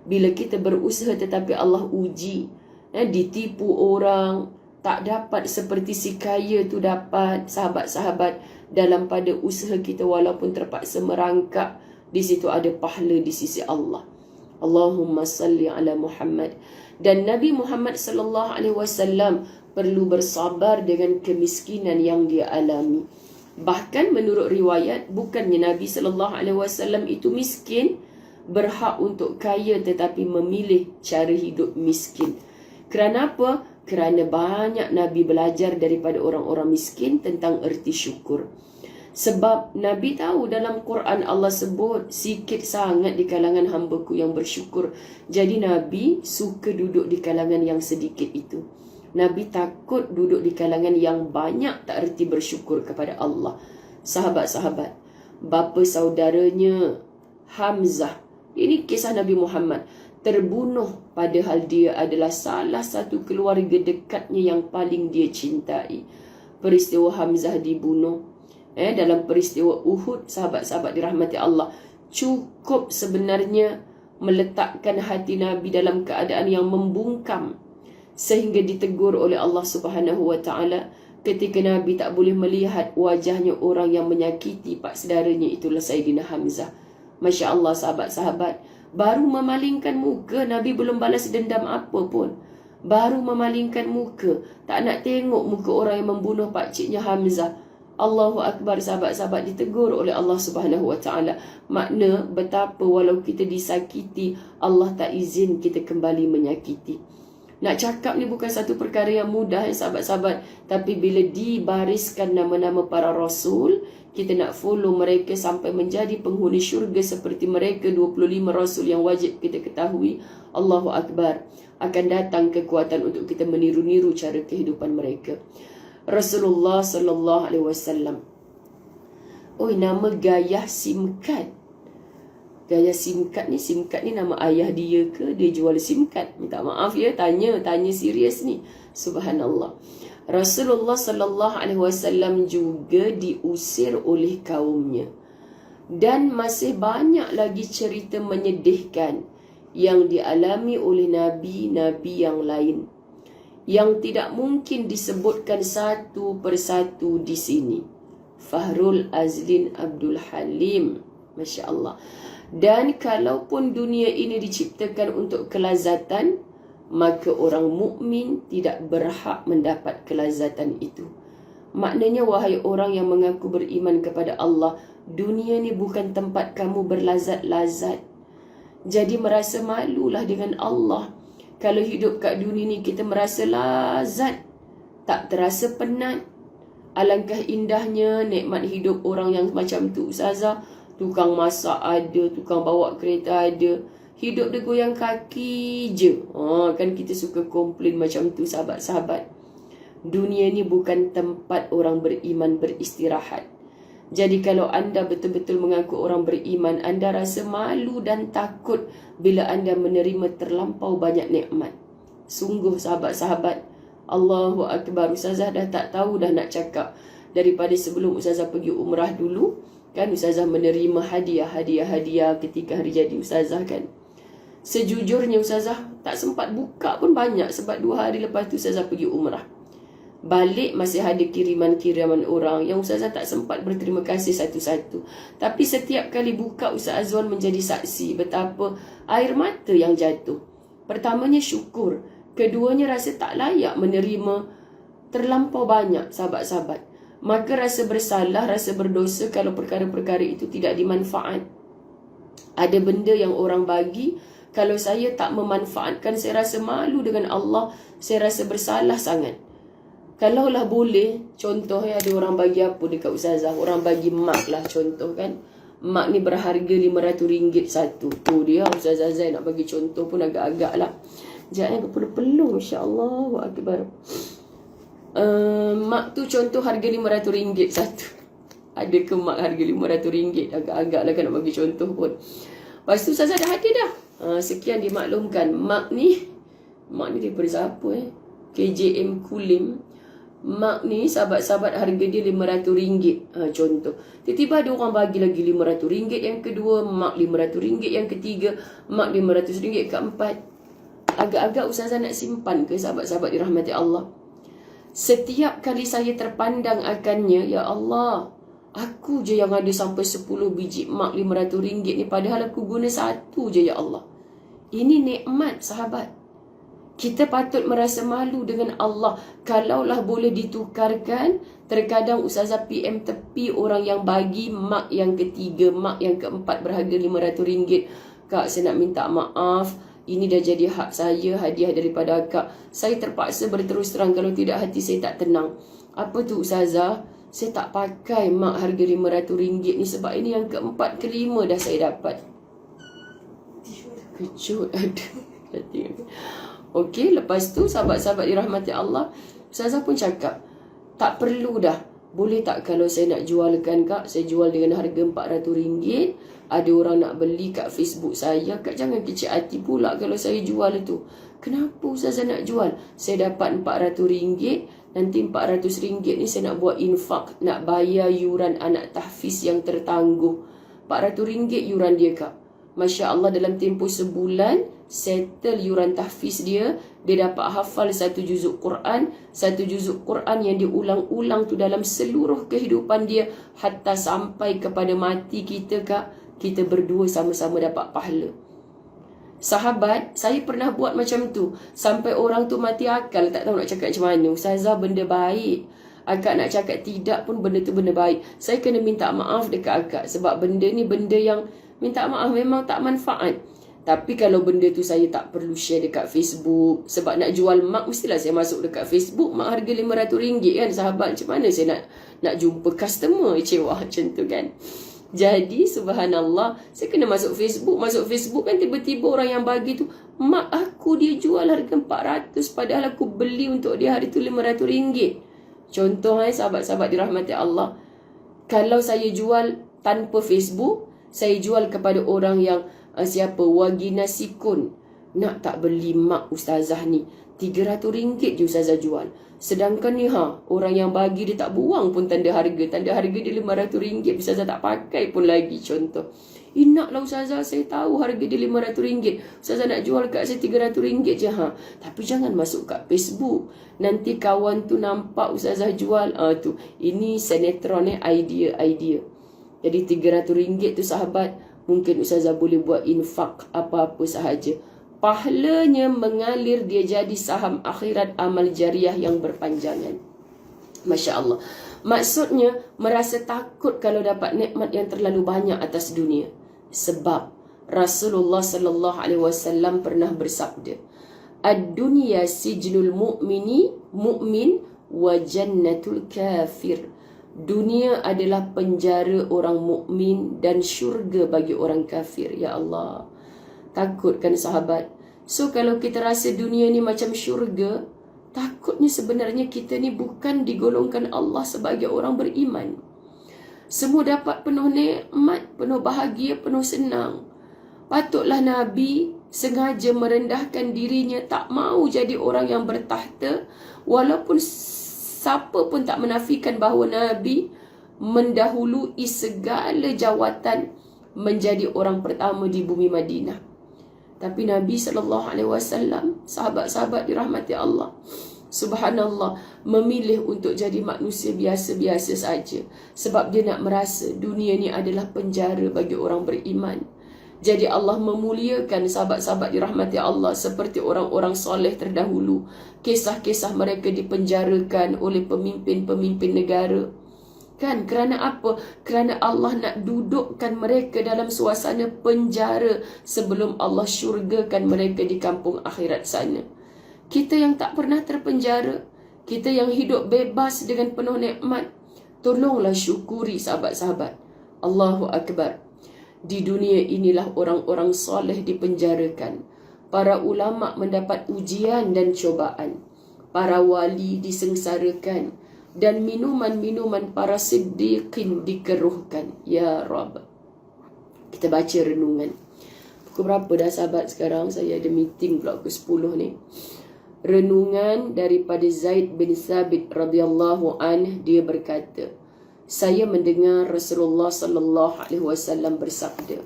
Bila kita berusaha tetapi Allah uji, ditipu orang, tak dapat seperti si kaya tu dapat, sahabat-sahabat, dalam pada usaha kita walaupun terpaksa merangkak, di situ ada pahala di sisi Allah. Allahumma salli ala Muhammad. Dan Nabi Muhammad sallallahu alaihi wasallam perlu bersabar dengan kemiskinan yang dia alami. Bahkan menurut riwayat, bukannya Nabi SAW itu miskin, berhak untuk kaya tetapi memilih cara hidup miskin. Kerana apa? Kerana banyak Nabi belajar daripada orang-orang miskin tentang erti syukur. Sebab Nabi tahu dalam Quran Allah sebut sikit sangat di kalangan hamba-Ku yang bersyukur. Jadi Nabi suka duduk di kalangan yang sedikit itu. Nabi takut duduk di kalangan yang banyak tak erti bersyukur kepada Allah. Sahabat-sahabat, bapa saudaranya Hamzah, ini kisah Nabi Muhammad, terbunuh padahal dia adalah salah satu keluarga dekatnya yang paling dia cintai. Peristiwa Hamzah dibunuh dalam peristiwa Uhud, sahabat-sahabat dirahmati Allah, cukup sebenarnya meletakkan hati Nabi dalam keadaan yang membungkam, sehingga ditegur oleh Allah Subhanahu wa taala ketika Nabi tak boleh melihat wajahnya orang yang menyakiti pak saudaranya, itulah Sayyidina Hamzah. Masya Allah, sahabat-sahabat, baru memalingkan muka, Nabi belum balas dendam apa pun, baru memalingkan muka, tak nak tengok muka orang yang membunuh pakciknya Hamzah. Allahu Akbar, sahabat-sahabat, ditegur oleh Allah Subhanahu wa taala. Makna betapa walau kita disakiti, Allah tak izin kita kembali menyakiti. Nak cakap ni bukan satu perkara yang mudah, sahabat-sahabat. Tapi bila dibariskan nama-nama para rasul, kita nak follow mereka sampai menjadi penghuni syurga seperti mereka, 25 rasul yang wajib kita ketahui. Allahu Akbar, akan datang kekuatan untuk kita meniru-niru cara kehidupan mereka. Rasulullah sallallahu alaihi wasallam. Nama Gayah SIM card. Gayah SIM card ni nama ayah dia ke? Dia jual SIM card? Minta maaf ya, tanya serius ni. Subhanallah. Rasulullah sallallahu alaihi wasallam juga diusir oleh kaumnya. Dan masih banyak lagi cerita menyedihkan yang dialami oleh nabi-nabi yang lain, yang tidak mungkin disebutkan satu persatu di sini. Fahrul Azlin Abdul Halim, Masya Allah. Dan kalaupun dunia ini diciptakan untuk kelazatan, maka orang mukmin tidak berhak mendapat kelazatan itu. Maknanya, wahai orang yang mengaku beriman kepada Allah, dunia ni bukan tempat kamu berlazat-lazat. Jadi merasa malulah dengan Allah. Kalau hidup kat dunia ni kita merasa lazat, tak terasa penat. Alangkah indahnya nikmat hidup orang yang macam tu, Ustazah. Tukang masak ada, tukang bawa kereta ada, hidup dia goyang kaki je. Kan kita suka komplain macam tu, sahabat-sahabat. Dunia ni bukan tempat orang beriman beristirahat. Jadi kalau anda betul-betul mengaku orang beriman, anda rasa malu dan takut bila anda menerima terlampau banyak nikmat. Sungguh, sahabat-sahabat, Allahu Akbar. Ustazah dah tak tahu dah nak cakap. Daripada sebelum Ustazah pergi umrah dulu, kan Ustazah menerima hadiah ketika hari jadi Ustazah kan. Sejujurnya Ustazah tak sempat buka pun banyak, sebab 2 hari lepas tu Ustazah pergi umrah. Balik masih ada kiriman-kiriman orang yang Ustazah tak sempat berterima kasih satu-satu. Tapi setiap kali buka, Ustaz Azwan menjadi saksi betapa air mata yang jatuh. Pertamanya syukur, keduanya rasa tak layak menerima terlampau banyak, sahabat-sahabat. Maka rasa bersalah, rasa berdosa kalau perkara-perkara itu tidak dimanfaat. Ada benda yang orang bagi, kalau saya tak memanfaatkan, saya rasa malu dengan Allah, saya rasa bersalah sangat. Kalaulah boleh, contoh ada orang bagi apa dekat Ustazah, orang bagi mak lah contoh kan. Mak ni berharga RM500 satu. Tu dia Ustazah Zai nak bagi contoh pun agak-agak lah. Sekejap berpeluh-peluh, insya-Allah akbar. Mak tu contoh harga RM500 satu. Ada ke mak harga RM500? Agak-agak lah kan nak bagi contoh pun. Lepas tu Ustazah dah hadir dah. Sekian dimaklumkan. Mak ni daripada siapa KJM Kulim. Mak ni, sahabat-sahabat, harga dia RM500. Contoh. Tiba-tiba ada orang bagi lagi RM500 yang kedua, mak RM500 yang ketiga, mak RM500 keempat. Agak-agak Ustazah nak simpan ke, sahabat-sahabat dirahmati Allah? Setiap kali saya terpandang akannya, ya Allah, aku je yang ada sampai 10 biji mak RM500 ni, padahal aku guna satu je, ya Allah. Ini nikmat, sahabat. Kita patut merasa malu dengan Allah. Kalaulah boleh ditukarkan, terkadang Ustazah PM tepi orang yang bagi mak yang ketiga, mak yang keempat berharga RM500. Kak, saya nak minta maaf. Ini dah jadi hak saya, hadiah daripada akak. Saya terpaksa berterus terang, kalau tidak hati saya tak tenang. Apa tu Ustazah? Saya tak pakai mak harga RM500 ni sebab ini yang keempat, kelima dah saya dapat. Kejut ada. Okey, lepas tu sahabat-sahabat dirahmati Allah, Ustazah pun cakap, tak perlu dah. Boleh tak kalau saya nak jualkan Kak, saya jual dengan harga RM400. Ada orang nak beli kat Facebook saya. Kak jangan kecil hati pula kalau saya jual itu. Kenapa Ustazah nak jual? Saya dapat RM400. Nanti RM400 ni saya nak buat infak, nak bayar yuran anak tahfiz yang tertangguh. RM400 yuran dia Kak. Masya Allah, dalam tempoh sebulan settle yuran tahfiz dia. Dia dapat hafal satu juzuk Quran. Satu juzuk Quran yang diulang-ulang tu dalam seluruh kehidupan dia, hatta sampai kepada mati kita Kak. Kita berdua sama-sama dapat pahala. Sahabat, saya pernah buat macam tu. Sampai orang tu mati akal, tak tahu nak cakap macam mana. Ustazah, benda baik. Akak nak cakap tidak pun benda tu benda baik. Saya kena minta maaf dekat akak. Sebab benda ni benda yang minta maaf memang tak manfaat. Tapi kalau benda tu saya tak perlu share dekat Facebook. Sebab nak jual mak, mestilah saya masuk dekat Facebook. Mak harga RM500 kan sahabat. Macam mana saya nak jumpa customer cewa macam tu kan. Jadi subhanallah, saya kena masuk Facebook. Masuk Facebook kan tiba-tiba orang yang bagi tu, mak aku dia jual harga RM400. Padahal aku beli untuk dia hari tu RM500. Contoh sahabat-sahabat dirahmati Allah. Kalau saya jual tanpa Facebook, saya jual kepada orang yang siapa, Wagina Sikun. Nak tak beli mak Ustazah ni, RM300 je Ustazah jual. Sedangkan ni orang yang bagi dia tak buang pun tanda harga. Tanda harga dia RM500. Ustazah tak pakai pun lagi. Contoh, naklah Ustazah, saya tahu harga dia RM500. Ustazah nak jual kat saya RM300 je Tapi jangan masuk kat Facebook. Nanti kawan tu nampak Ustazah jual. Tu ini sinetron idea. Jadi RM300 tu sahabat, mungkin Ustazah boleh buat infak apa-apa sahaja. Pahalanya mengalir, dia jadi saham akhirat amal jariah yang berpanjangan. Masya Allah. Maksudnya merasa takut kalau dapat nikmat yang terlalu banyak atas dunia. Sebab Rasulullah sallallahu alaihi wasallam pernah bersabda, "Ad-dunya sijnul mu'min wa jannatul kafir." Dunia adalah penjara orang mukmin dan syurga bagi orang kafir. Ya Allah. Takutkan sahabat. So kalau kita rasa dunia ni macam syurga, takutnya sebenarnya kita ni bukan digolongkan Allah sebagai orang beriman. Semua dapat penuh nikmat, penuh bahagia, penuh senang. Patutlah Nabi sengaja merendahkan dirinya, tak mau jadi orang yang bertahta. Walaupun siapa pun tak menafikan bahawa Nabi mendahului segala jawatan menjadi orang pertama di bumi Madinah. Tapi Nabi SAW, sahabat-sahabat dirahmati Allah, subhanallah, memilih untuk jadi manusia biasa-biasa saja. Sebab dia nak merasa dunia ni adalah penjara bagi orang beriman. Jadi Allah memuliakan sahabat-sahabat dirahmati Allah seperti orang-orang soleh terdahulu. Kisah-kisah mereka dipenjarakan oleh pemimpin-pemimpin negara. Kan kerana apa? Kerana Allah nak dudukkan mereka dalam suasana penjara sebelum Allah syurgakan mereka di kampung akhirat sana. Kita yang tak pernah terpenjara, kita yang hidup bebas dengan penuh nikmat, tolonglah syukuri sahabat-sahabat. Allahu Akbar. Di dunia inilah orang-orang soleh dipenjarakan. Para ulama mendapat ujian dan cobaan. Para wali disengsarakan. Dan minuman-minuman para siddiqin dikeruhkan. Ya Rabb. Kita baca renungan. Pukul berapa dah sahabat sekarang? Saya ada meeting pula pukul 10 ni. Renungan daripada Zaid bin Thabit radhiyallahu anh. Dia berkata, saya mendengar Rasulullah sallallahu alaihi wasallam bersabda,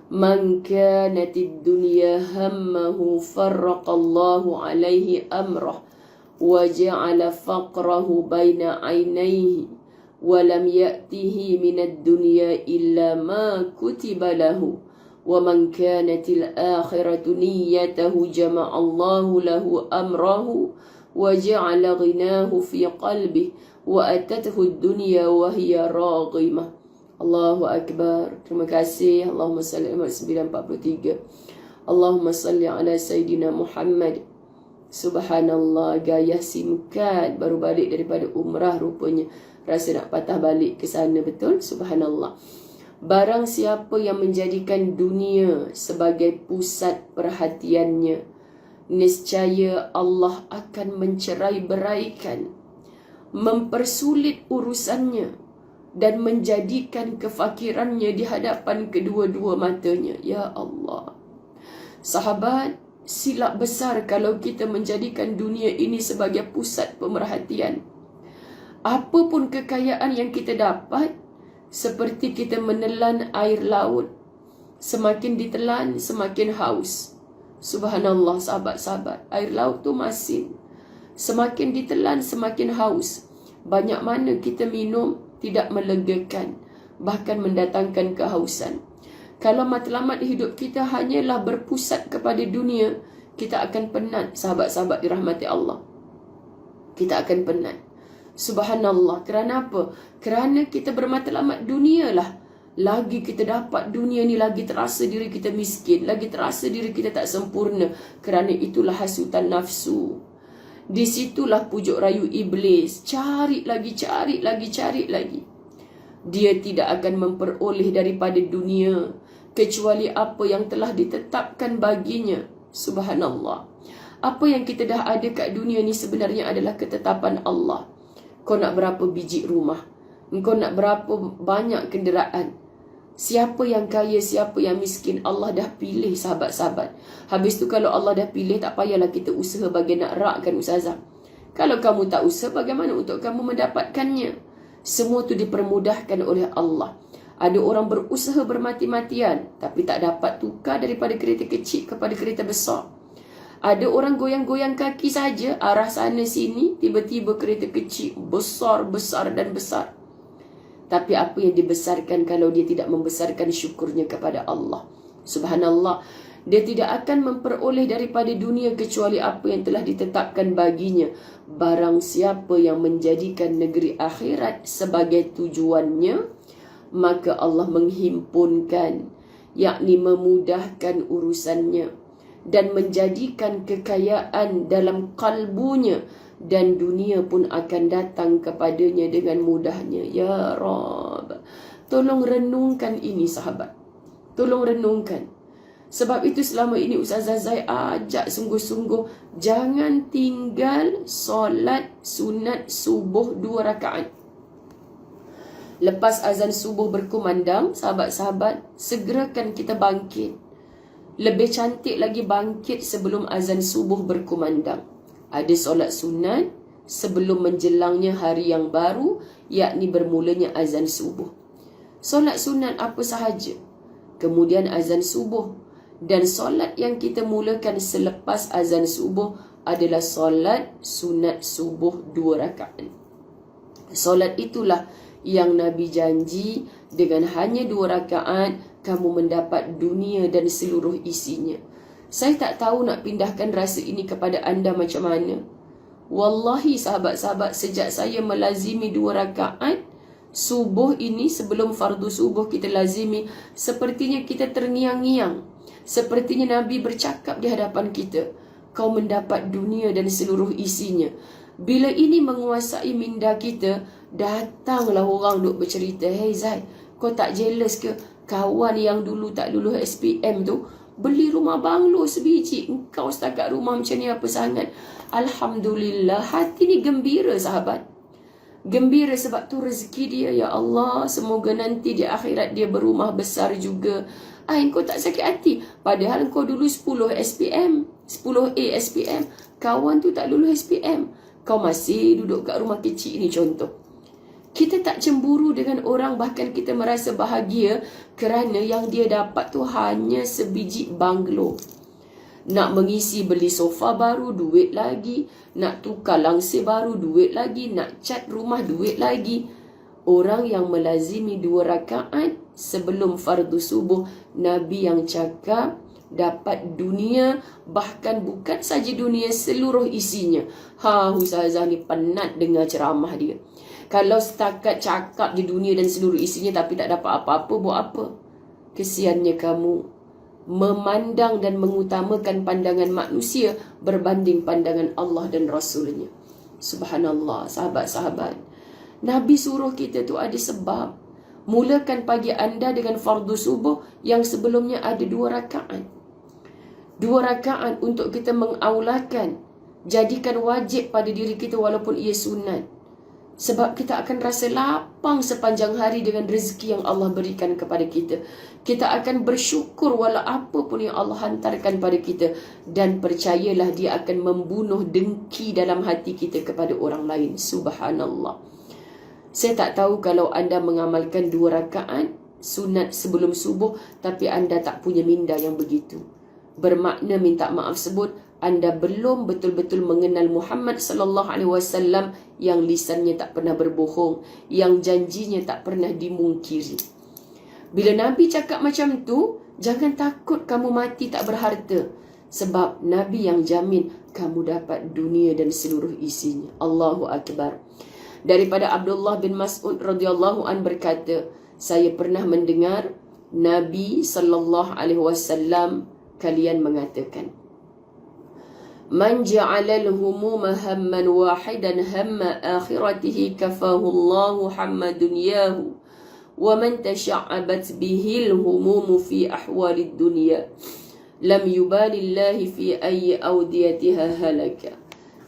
"Man kanatid dunya hammahu farraqallahu alaihi amrah wa ja'ala faqrahu baina 'ainaihi wa lam ya'tihi minad dunya illa ma kutiba lahu ومن كانت الآخرة نيته جمع الله له أمره وجعل غناه في قلبه وأتته الدنيا وهي راغمة. Allahu Akbar. Terima kasih. Allahumma salli ala 943. Allahumma salli ala Sayyidina Muhammad. Subhanallah, gaya simkat baru balik daripada umrah rupanya. Rasa nak patah balik ke sana, betul? Subhanallah. Barang siapa yang menjadikan dunia sebagai pusat perhatiannya, niscaya Allah akan mencerai-beraikan, mempersulit urusannya dan menjadikan kefakirannya di hadapan kedua-dua matanya. Ya Allah. Sahabat, silap besar kalau kita menjadikan dunia ini sebagai pusat pemerhatian. Apapun kekayaan yang kita dapat, seperti kita menelan air laut. Semakin ditelan, semakin haus. Subhanallah, sahabat-sahabat. Air laut tu masin. Semakin ditelan, semakin haus. Banyak mana kita minum, tidak melegakan, bahkan mendatangkan kehausan. Kalau matlamat hidup kita hanyalah berpusat kepada dunia, kita akan penat, sahabat-sahabat dirahmati Allah. Kita akan penat. Subhanallah. Kerana apa? Kerana kita bermatlamat dunia lah. Lagi kita dapat dunia ni, lagi terasa diri kita miskin, lagi terasa diri kita tak sempurna. Kerana itulah hasutan nafsu. Di situlah pujuk rayu iblis. Cari lagi, cari lagi, cari lagi. Dia tidak akan memperoleh daripada dunia kecuali apa yang telah ditetapkan baginya. Subhanallah. Apa yang kita dah ada kat dunia ni sebenarnya adalah ketetapan Allah. Kau nak berapa biji rumah? Kau nak berapa banyak kenderaan? Siapa yang kaya, siapa yang miskin, Allah dah pilih, sahabat-sahabat. Habis tu kalau Allah dah pilih, tak payahlah kita usaha bagi nak rakkan ustazah. Kalau kamu tak usaha, bagaimana untuk kamu mendapatkannya? Semua tu dipermudahkan oleh Allah. Ada orang berusaha bermati-matian, tapi tak dapat tukar daripada kereta kecil kepada kereta besar. Ada orang goyang-goyang kaki saja, arah sana sini, tiba-tiba kereta kecil besar, besar dan besar. Tapi apa yang dibesarkan kalau dia tidak membesarkan syukurnya kepada Allah? Subhanallah. Dia tidak akan memperoleh daripada dunia kecuali apa yang telah ditetapkan baginya. Barang siapa yang menjadikan negeri akhirat sebagai tujuannya, maka Allah menghimpunkan, yakni memudahkan urusannya dan menjadikan kekayaan dalam kalbunya, dan dunia pun akan datang kepadanya dengan mudahnya. Ya Rabb, tolong renungkan ini sahabat. Tolong renungkan. Sebab itu selama ini Ustazah Zai ajak sungguh-sungguh, jangan tinggal solat sunat subuh 2 rakaat. Lepas azan subuh berkumandang, sahabat-sahabat, segerakan kita bangkit. Lebih cantik lagi bangkit sebelum azan subuh berkumandang. Ada solat sunat sebelum menjelangnya hari yang baru, yakni bermulanya azan subuh. Solat sunat apa sahaja, kemudian azan subuh. Dan solat yang kita mulakan selepas azan subuh adalah solat sunat subuh 2 rakaat. Solat itulah yang Nabi janji, dengan hanya 2 rakaat kamu mendapat dunia dan seluruh isinya. Saya tak tahu nak pindahkan rasa ini kepada anda macam mana. Wallahi sahabat-sahabat, sejak saya melazimi 2 rakaat subuh ini, sebelum fardu subuh kita lazimi, sepertinya kita terngiang-ngiang. Sepertinya Nabi bercakap di hadapan kita, kau mendapat dunia dan seluruh isinya. Bila ini menguasai minda kita, datanglah orang duk bercerita, hey Zai, kau tak jealous ke? Kawan yang dulu tak lulus SPM tu beli rumah banglo sebiji, engkau setakat rumah macam ni apa sangat? Alhamdulillah, hati ni gembira sahabat. Gembira sebab tu rezeki dia, ya Allah. Semoga nanti di akhirat dia berumah besar juga. Kau tak sakit hati. Padahal kau dulu 10 SPM, 10A SPM. Kawan tu tak lulus SPM. Kau masih duduk kat rumah kecil ni contoh. Kita tak cemburu dengan orang, bahkan kita merasa bahagia kerana yang dia dapat tu hanya sebiji banglo. Nak mengisi beli sofa baru, duit lagi. Nak tukar langsir baru, duit lagi. Nak cat rumah, duit lagi. Orang yang melazimi 2 rakaat sebelum fardu subuh, Nabi yang cakap dapat dunia, bahkan bukan saja dunia, seluruh isinya. Ustazah ni penat dengar ceramah dia. Kalau setakat cakap je dunia dan seluruh isinya tapi tak dapat apa-apa, buat apa? Kesiannya kamu memandang dan mengutamakan pandangan manusia berbanding pandangan Allah dan Rasulnya. Subhanallah, sahabat-sahabat. Nabi suruh kita tu ada sebab. Mulakan pagi anda dengan fardu subuh yang sebelumnya ada 2 rakaat. 2 rakaat untuk kita mengaulakan. Jadikan wajib pada diri kita walaupun ia sunat. Sebab kita akan rasa lapang sepanjang hari dengan rezeki yang Allah berikan kepada kita. Kita akan bersyukur walau apa pun yang Allah hantarkan pada kita. Dan percayalah dia akan membunuh dengki dalam hati kita kepada orang lain. Subhanallah. Saya tak tahu kalau anda mengamalkan 2 rakaat sunat sebelum subuh tapi anda tak punya minda yang begitu. Bermakna minta maaf sebut anda belum betul-betul mengenal Muhammad sallallahu alaihi wasallam yang lisannya tak pernah berbohong, yang janjinya tak pernah dimungkiri. Bila Nabi cakap macam tu, jangan takut kamu mati tak berharta, sebab Nabi yang jamin kamu dapat dunia dan seluruh isinya. Allahu akbar. Daripada Abdullah bin Mas'ud radhiyallahu an berkata, saya pernah mendengar Nabi sallallahu alaihi wasallam kalian mengatakan, man ja'ala al-humuma hamman wahidan hamma akhiratihi kafahu Allahu hamma dunyahu wa man tasha'abat bihi al-humum fi ahwali dunya lam yubali Allah fi ayyi awdiyatiha halaka.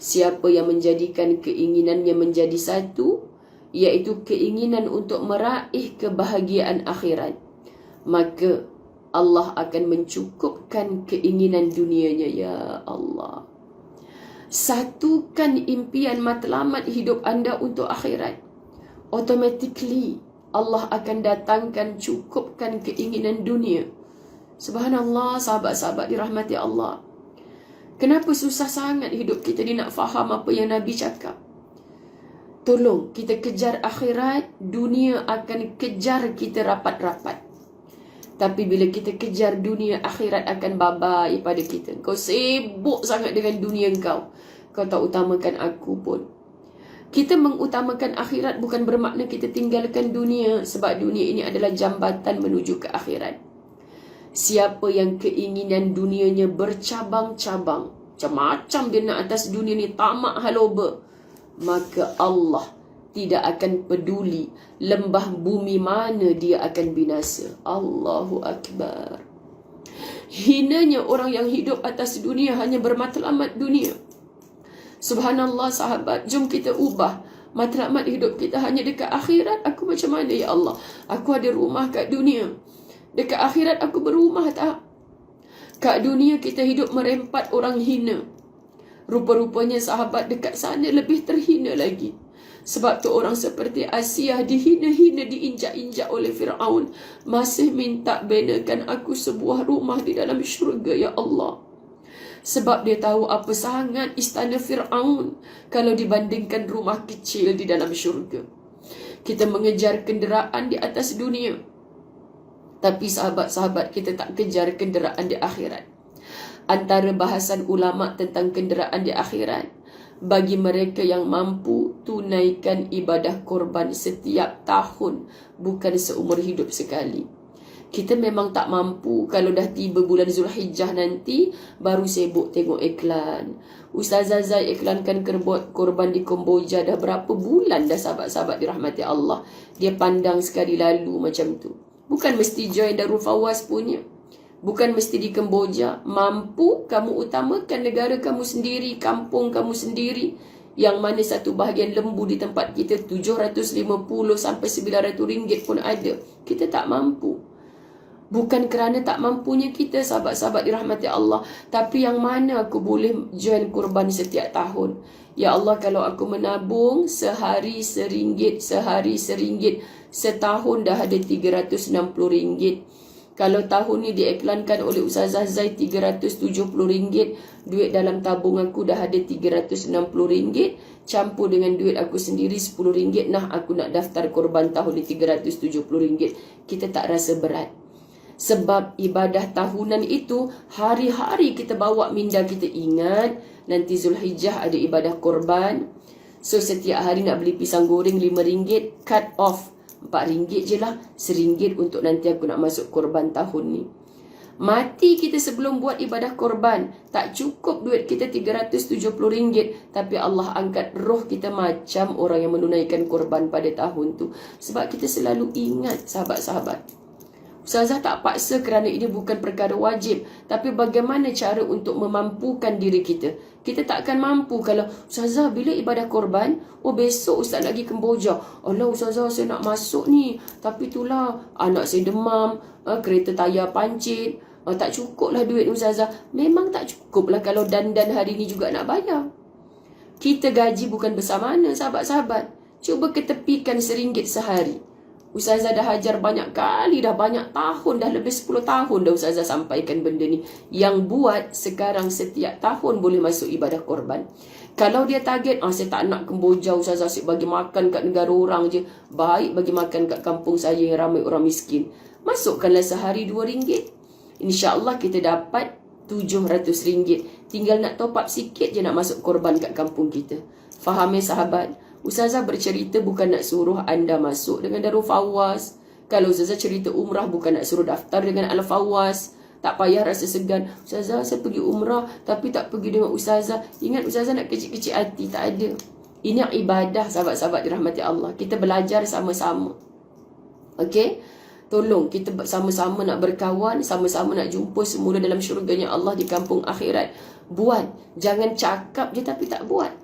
Siapa yang menjadikan keinginannya menjadi satu, iaitu keinginan untuk meraih kebahagiaan akhirat, maka Allah akan mencukupkan keinginan dunianya. Ya Allah, satukan impian matlamat hidup anda untuk akhirat. Automatically Allah akan datangkan cukupkan keinginan dunia. Subhanallah, sahabat-sahabat dirahmati Allah. Kenapa susah sangat hidup kita ni nak faham apa yang Nabi cakap? Tolong kita kejar akhirat, dunia akan kejar kita rapat-rapat. Tapi bila kita kejar dunia, akhirat akan babai pada kita. Kau sibuk sangat dengan dunia kau tak utamakan aku pun. Kita mengutamakan akhirat bukan bermakna kita tinggalkan dunia, sebab dunia ini adalah jambatan menuju ke akhirat. Siapa yang keinginan dunianya bercabang-cabang, macam-macam dia nak atas dunia ni, tamak haloba, maka Allah tidak akan peduli lembah bumi mana dia akan binasa. Allahu akbar. Hinanya orang yang hidup atas dunia hanya bermatlamat dunia. Subhanallah sahabat, jom kita ubah matlamat hidup kita hanya dekat akhirat. Aku macam mana ya Allah? Aku ada rumah kat dunia, dekat akhirat aku berumah tak? Kat dunia kita hidup merempat orang hina. Rupa-rupanya sahabat dekat sana lebih terhina lagi. Sebab tu orang seperti Asiyah dihina-hina, diinjak-injak oleh Fir'aun, masih minta benakan aku sebuah rumah di dalam syurga ya Allah. Sebab dia tahu apa sangat istana Fir'aun kalau dibandingkan rumah kecil di dalam syurga. Kita mengejar kenderaan di atas dunia, tapi sahabat-sahabat kita tak kejar kenderaan di akhirat. Antara bahasan ulama tentang kenderaan di akhirat, bagi mereka yang mampu tunaikan ibadah korban setiap tahun, bukan seumur hidup sekali. Kita memang tak mampu. Kalau dah tiba bulan Zulhijjah nanti, baru sibuk tengok iklan. Ustazah Zai iklankan korban di Kemboja dah berapa bulan dah, sahabat-sahabat dirahmati Allah. Dia pandang sekali lalu macam tu. Bukan mesti join Darul Fawaz punya, bukan mesti di Kemboja. Mampu, kamu utamakan negara kamu sendiri, kampung kamu sendiri, yang mana satu bahagian lembu di tempat kita 750 sampai 900 ringgit pun ada. Kita tak mampu. Bukan kerana tak mampunya kita, sahabat-sahabat dirahmati Allah, tapi yang mana aku boleh join kurban setiap tahun. Ya Allah, kalau aku menabung sehari RM1, sehari RM1, setahun dah ada RM360. Kalau tahun ni diiklankan oleh Ustazah Zai RM370, duit dalam tabung aku dah ada RM360, campur dengan duit aku sendiri RM10, nah aku nak daftar korban tahun ni RM370. Kita tak rasa berat. Sebab ibadah tahunan itu hari-hari kita bawa minda kita. Ingat, nanti Zulhijjah ada ibadah korban. So setiap hari nak beli pisang goreng RM5, cut off RM4 je lah, RM1 untuk nanti aku nak masuk korban tahun ni. Mati kita sebelum buat ibadah korban, tak cukup duit kita RM370, tapi Allah angkat roh kita macam orang yang menunaikan korban pada tahun tu. Sebab kita selalu ingat, sahabat-sahabat, Ustazah tak paksa kerana ini bukan perkara wajib, tapi bagaimana cara untuk memampukan diri kita. Kita takkan mampu kalau, Ustazah bila ibadah korban, oh besok Ustaz nak pergi Kemboja. Allah Ustazah saya nak masuk ni, tapi itulah anak saya demam, kereta tayar pancit, tak cukup lah duit Ustazah. Memang tak cukup lah kalau dandan hari ni juga nak bayar. Kita gaji bukan besar mana, sahabat-sahabat. Cuba ketepikan RM1 sehari. Ustazah dah hajar banyak kali, dah banyak tahun, dah lebih 10 tahun dah Ustazah sampaikan benda ni. Yang buat sekarang setiap tahun boleh masuk ibadah korban. Kalau dia target, saya tak nak Kemboja Ustazah, saya bagi makan kat negara orang je. Baik bagi makan kat kampung saya yang ramai orang miskin. Masukkanlah sehari RM2. InsyaAllah kita dapat RM700. Tinggal nak top up sikit je nak masuk korban kat kampung kita. Faham ya sahabat? Ustazah bercerita bukan nak suruh anda masuk dengan Darul Fawaz. Kalau Ustazah cerita umrah bukan nak suruh daftar dengan Al-Fawaz. Tak payah rasa segan. Ustazah saya pergi umrah tapi tak pergi dengan Ustazah. Ingat Ustazah nak kecil-kecil hati. Tak ada. Ini ibadah sahabat-sahabat dirahmati Allah. Kita belajar sama-sama. Okey? Tolong kita sama-sama nak berkawan, sama-sama nak jumpa semula dalam syurganya Allah di kampung akhirat. Buat. Jangan cakap je tapi tak buat.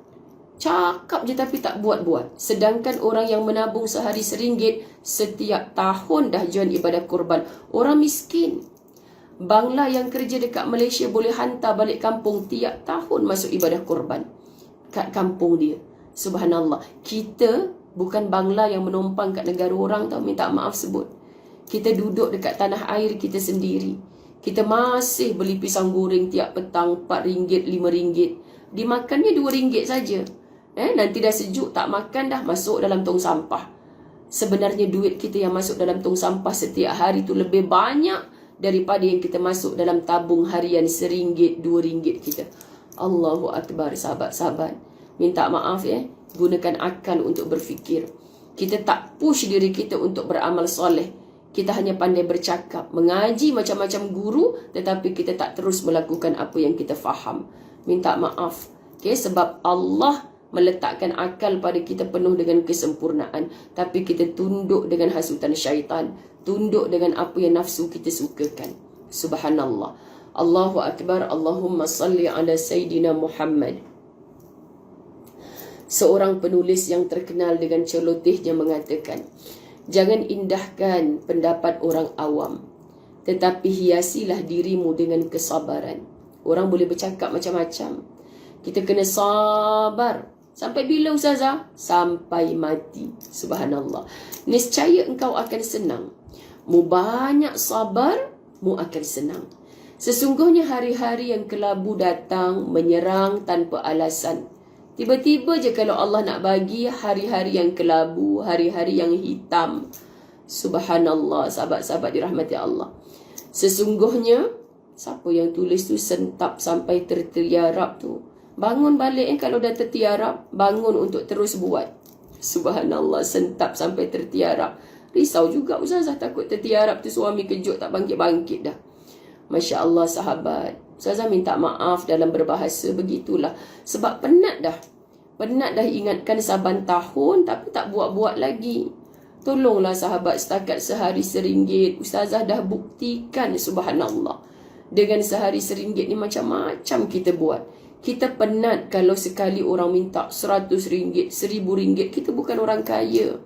Cakap je tapi tak buat-buat. Sedangkan orang yang menabung sehari RM1 setiap tahun dah join ibadah korban. Orang miskin. Bangla yang kerja dekat Malaysia boleh hantar balik kampung tiap tahun masuk ibadah korban kat kampung dia. Subhanallah. Kita bukan Bangla yang menumpang kat negara orang tau, minta maaf sebut. Kita duduk dekat tanah air kita sendiri. Kita masih beli pisang goreng tiap petang RM4, RM5. Dimakannya RM2 saja. Nanti dah sejuk tak makan dah masuk dalam tong sampah. Sebenarnya duit kita yang masuk dalam tong sampah setiap hari tu lebih banyak daripada yang kita masuk dalam tabung harian RM1, RM2 kita. Allahu Akbar sahabat-sahabat. Minta maaf gunakan akal untuk berfikir. Kita tak push diri kita untuk beramal soleh. Kita hanya pandai bercakap, mengaji macam-macam guru, tetapi kita tak terus melakukan apa yang kita faham. Minta maaf. Sebab Allah meletakkan akal pada kita penuh dengan kesempurnaan, tapi kita tunduk dengan hasutan syaitan, tunduk dengan apa yang nafsu kita sukakan. Subhanallah. Allahu Akbar. Allahumma salli ala Sayyidina Muhammad. Seorang penulis yang terkenal dengan celotehnya mengatakan, jangan indahkan pendapat orang awam, tetapi hiasilah dirimu dengan kesabaran. Orang boleh bercakap macam-macam. Kita kena sabar. Sampai bila Ustazah? Sampai mati. Subhanallah. Nescaya engkau akan senang. Mu banyak sabar, mu akan senang. Sesungguhnya hari-hari yang kelabu datang menyerang tanpa alasan. Tiba-tiba je kalau Allah nak bagi hari-hari yang kelabu, hari-hari yang hitam. Subhanallah, sahabat-sahabat dirahmati Allah. Sesungguhnya, siapa yang tulis tu sentap sampai tertiarap tu. Bangun balik kalau dah tertiarap, bangun untuk terus buat. Subhanallah, sentap sampai tertiarap. Risau juga Ustazah, takut tertiarap tu suami kejut tak bangkit-bangkit dah. Masya Allah sahabat. Ustazah minta maaf dalam berbahasa begitulah. Sebab penat dah. Penat dah ingatkan saban tahun tapi tak buat-buat lagi. Tolonglah sahabat, setakat sehari RM1. Ustazah dah buktikan subhanallah. Dengan sehari RM1 ni macam-macam kita buat. Kita penat kalau sekali orang minta RM100, RM1000. Kita bukan orang kaya.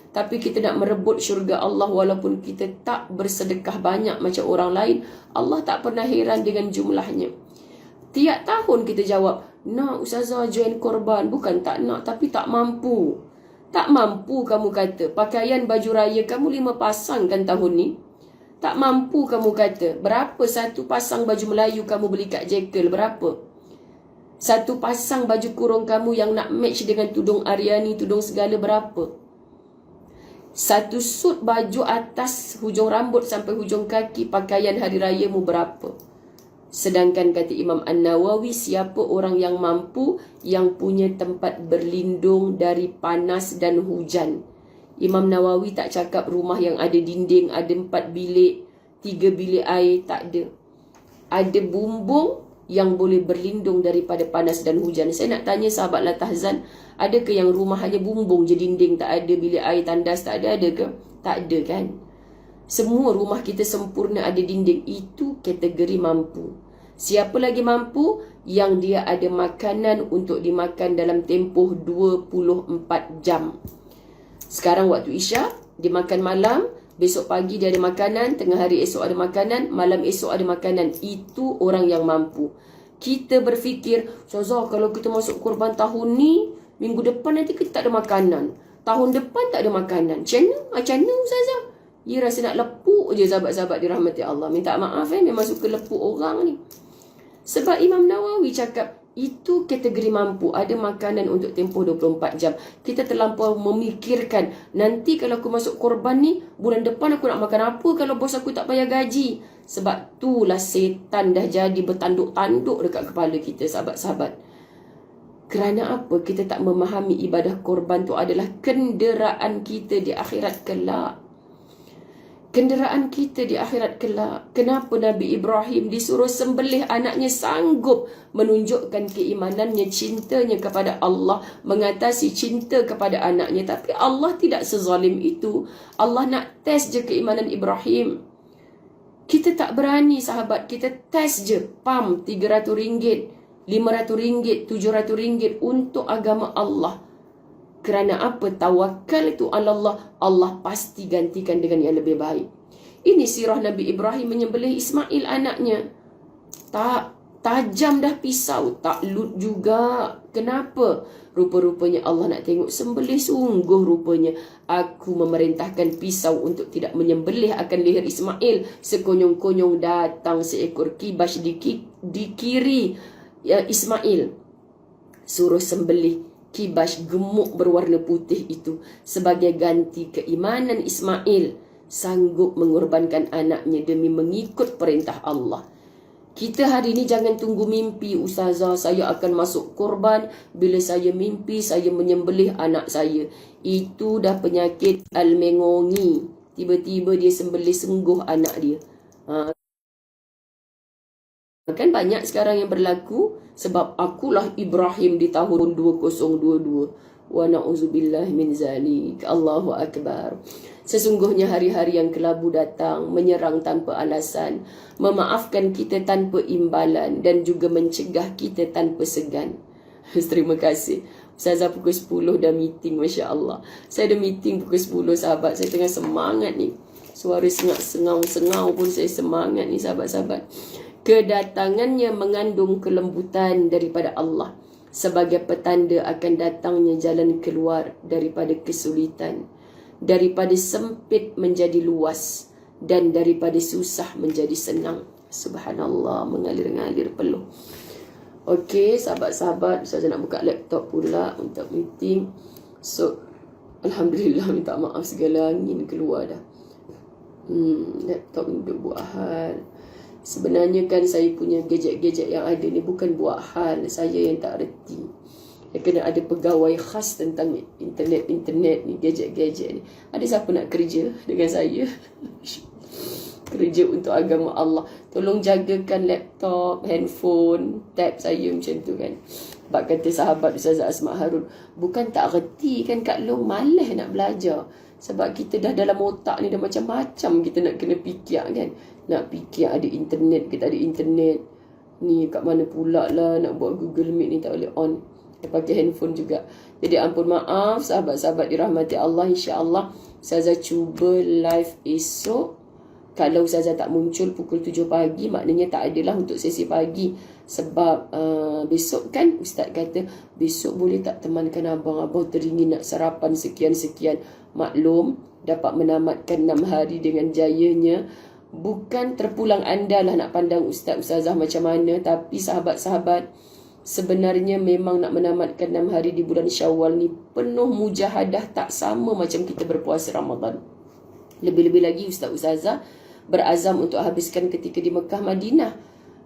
Tapi kita nak merebut syurga Allah walaupun kita tak bersedekah banyak macam orang lain. Allah tak pernah heran dengan jumlahnya. Tiap tahun kita jawab, nak Ustazah join korban. Bukan tak nak, tapi tak mampu. Tak mampu kamu kata. Pakaian baju raya kamu 5 pasang kan tahun ni? Tak mampu kamu kata. Berapa satu pasang baju Melayu kamu beli kat Jekyll? Berapa? Satu pasang baju kurung kamu yang nak match dengan tudung Aryani, tudung segala, berapa? Satu suit baju atas hujung rambut sampai hujung kaki pakaian hari rayamu berapa? Sedangkan kata Imam An-Nawawi, siapa orang yang mampu, yang punya tempat berlindung dari panas dan hujan. Imam Nawawi tak cakap rumah yang ada dinding, ada 4 bilik, 3 bilik air, tak ada. Ada bumbung yang boleh berlindung daripada panas dan hujan. Saya nak tanya sahabat Latahzan, ada ke yang rumah hanya bumbung je, dinding tak ada, bilik air tandas tak ada ke? Tak ada kan? Semua rumah kita sempurna ada dinding. Itu kategori mampu. Siapa lagi mampu? Yang dia ada makanan untuk dimakan dalam tempoh 24 jam. Sekarang waktu Isyak, dia makan malam, besok pagi dia ada makanan, tengah hari esok ada makanan, malam esok ada makanan. Itu orang yang mampu. Kita berfikir, Ustazah, kalau kita masuk korban tahun ni, minggu depan nanti kita tak ada makanan, tahun depan tak ada makanan. Macam mana Ustazah? Ya, rasa nak lepuk je sahabat-sahabat dirahmati Allah. Minta maaf memang suka lepuk orang ni. Sebab Imam Nawawi cakap, itu kategori mampu. Ada makanan untuk tempoh 24 jam. Kita terlampau memikirkan, nanti kalau aku masuk korban ni, bulan depan aku nak makan apa kalau bos aku tak bayar gaji. Sebab itulah setan dah jadi bertanduk-tanduk dekat kepala kita, sahabat-sahabat. Kerana apa? Kita tak memahami ibadah korban tu adalah kenderaan kita di akhirat kelak. Kenderaan kita di akhirat kelak. Kenapa Nabi Ibrahim disuruh sembelih anaknya, sanggup menunjukkan keimanannya, cintanya kepada Allah, mengatasi cinta kepada anaknya. Tapi Allah tidak sezalim itu. Allah nak test je keimanan Ibrahim. Kita tak berani sahabat. Kita test je. Pam, RM300, RM500, RM700 untuk agama Allah. Kerana apa? Tawakal itu Allah. Allah pasti gantikan dengan yang lebih baik. Ini sirah Nabi Ibrahim menyembelih Ismail anaknya. Tak tajam dah pisau, tak lut juga. Kenapa? Rupa-rupanya Allah nak tengok sembelih sungguh rupanya. Aku memerintahkan pisau untuk tidak menyembelih akan leher Ismail. Sekonyong-konyong datang seekor kibas di kiri Ismail. Suruh sembelih kibas gemuk berwarna putih itu sebagai ganti keimanan Ismail sanggup mengorbankan anaknya demi mengikut perintah Allah. Kita hari ini jangan tunggu mimpi, Ustazah saya akan masuk korban, bila saya mimpi saya menyembelih anak saya. Itu dah penyakit al-mengongi. Tiba-tiba dia sembelih sungguh anak dia. Kan banyak sekarang yang berlaku sebab akulah Ibrahim di tahun 2022. Wa na'udzubillah min zalik. Allahu Akbar. Sesungguhnya hari-hari yang kelabu datang, menyerang tanpa alasan, memaafkan kita tanpa imbalan dan juga mencegah kita tanpa segan. Terima kasih. Ustazah pukul 10 dah meeting, Masya Allah. Saya ada meeting pukul 10 sahabat. Saya tengah semangat ni. Suara sengau-sengau pun saya semangat ni sahabat-sahabat. Kedatangannya mengandung kelembutan daripada Allah sebagai petanda akan datangnya jalan keluar daripada kesulitan, daripada sempit menjadi luas, dan daripada susah menjadi senang. Subhanallah, mengalir-ngalir peluh. Okey, sahabat-sahabat, saya nak buka laptop pula untuk meeting. So, Alhamdulillah, minta maaf segala angin keluar dah. Laptop untuk buat hal. Sebenarnya kan saya punya gadget-gadget yang ada ni bukan buat hal. Saya yang tak reti. Saya kena ada pegawai khas tentang internet ni, gadget-gadget ni. Ada siapa nak kerja dengan saya? Kerja untuk agama Allah. Tolong jagakan laptop, handphone, tab saya macam tu kan. Sebab kata sahabat Ustazah Asma Harun, bukan tak reti kan Kak Long, malas nak belajar. Sebab kita dah dalam otak ni dah macam-macam kita nak kena fikir kan. Nak fikir ada internet ke tak ada internet. Ni kat mana pula lah nak buat Google Meet ni tak boleh on. Dia pakai handphone juga. Jadi ampun maaf sahabat-sahabat dirahmati Allah. InsyaAllah Ustazah cuba live esok. Kalau Ustazah tak muncul pukul 7 pagi, maknanya tak adalah untuk sesi pagi. Sebab besok kan Ustaz kata, besok boleh tak temankan abang-abang teringin nak sarapan sekian-sekian. Maklum, dapat menamatkan 6 hari dengan jayanya. Bukan terpulang anda lah nak pandang ustaz ustazah macam mana, tapi sahabat-sahabat, sebenarnya memang nak menamatkan 6 hari di bulan Syawal ni penuh mujahadah, tak sama macam kita berpuasa Ramadan. Lebih-lebih lagi ustaz ustazah berazam untuk habiskan ketika di Mekah Madinah.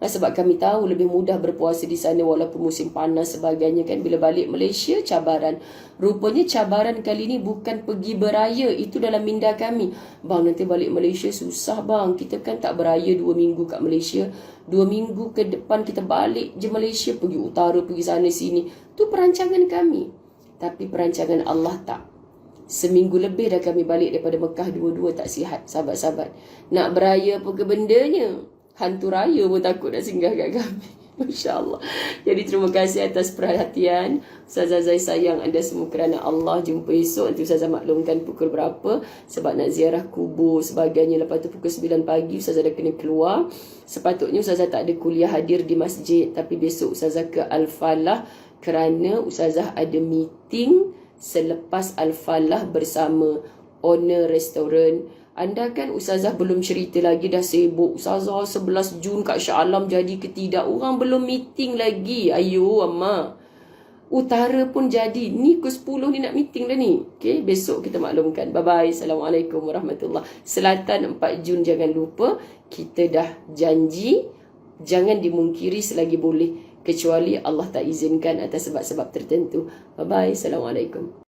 Sebab kami tahu lebih mudah berpuasa di sana walaupun musim panas sebagainya kan. Bila balik Malaysia, cabaran. Rupanya cabaran kali ni bukan pergi beraya. Itu dalam minda kami. Bang, nanti balik Malaysia susah bang. Kita kan tak beraya 2 minggu kat Malaysia. 2 minggu ke depan kita balik je Malaysia. Pergi utara, pergi sana sini. Tu perancangan kami. Tapi perancangan Allah tak. Seminggu lebih dah kami balik daripada Mekah, dua-dua tak sihat, sahabat-sahabat. Nak beraya apa ke bendanya? Hantu raya pun takut nak singgah kat kami. Masya Allah. Jadi terima kasih atas perhatian. Ustazah Zai sayang anda semua kerana Allah. Jumpa esok. Nanti Ustazah maklumkan pukul berapa. Sebab nak ziarah kubur sebagainya. Lepas tu pukul 9 pagi Ustazah dah kena keluar. Sepatutnya Ustazah tak ada kuliah hadir di masjid. Tapi besok Ustazah ke Al-Falah. Kerana Ustazah ada meeting selepas Al-Falah bersama owner restoran. Anda kan ustazah belum cerita lagi dah sibuk. Ustazah 11 Jun kat Shah Alam jadi ke tidak? Orang belum meeting lagi. Ayo amma. Utara pun jadi. Ni ke 10 ni nak meeting dah ni. Okay, besok kita maklumkan. Bye-bye. Assalamualaikum warahmatullahi. Selatan 4 Jun jangan lupa. Kita dah janji. Jangan dimungkiri selagi boleh. Kecuali Allah tak izinkan atas sebab-sebab tertentu. Bye-bye. Assalamualaikum.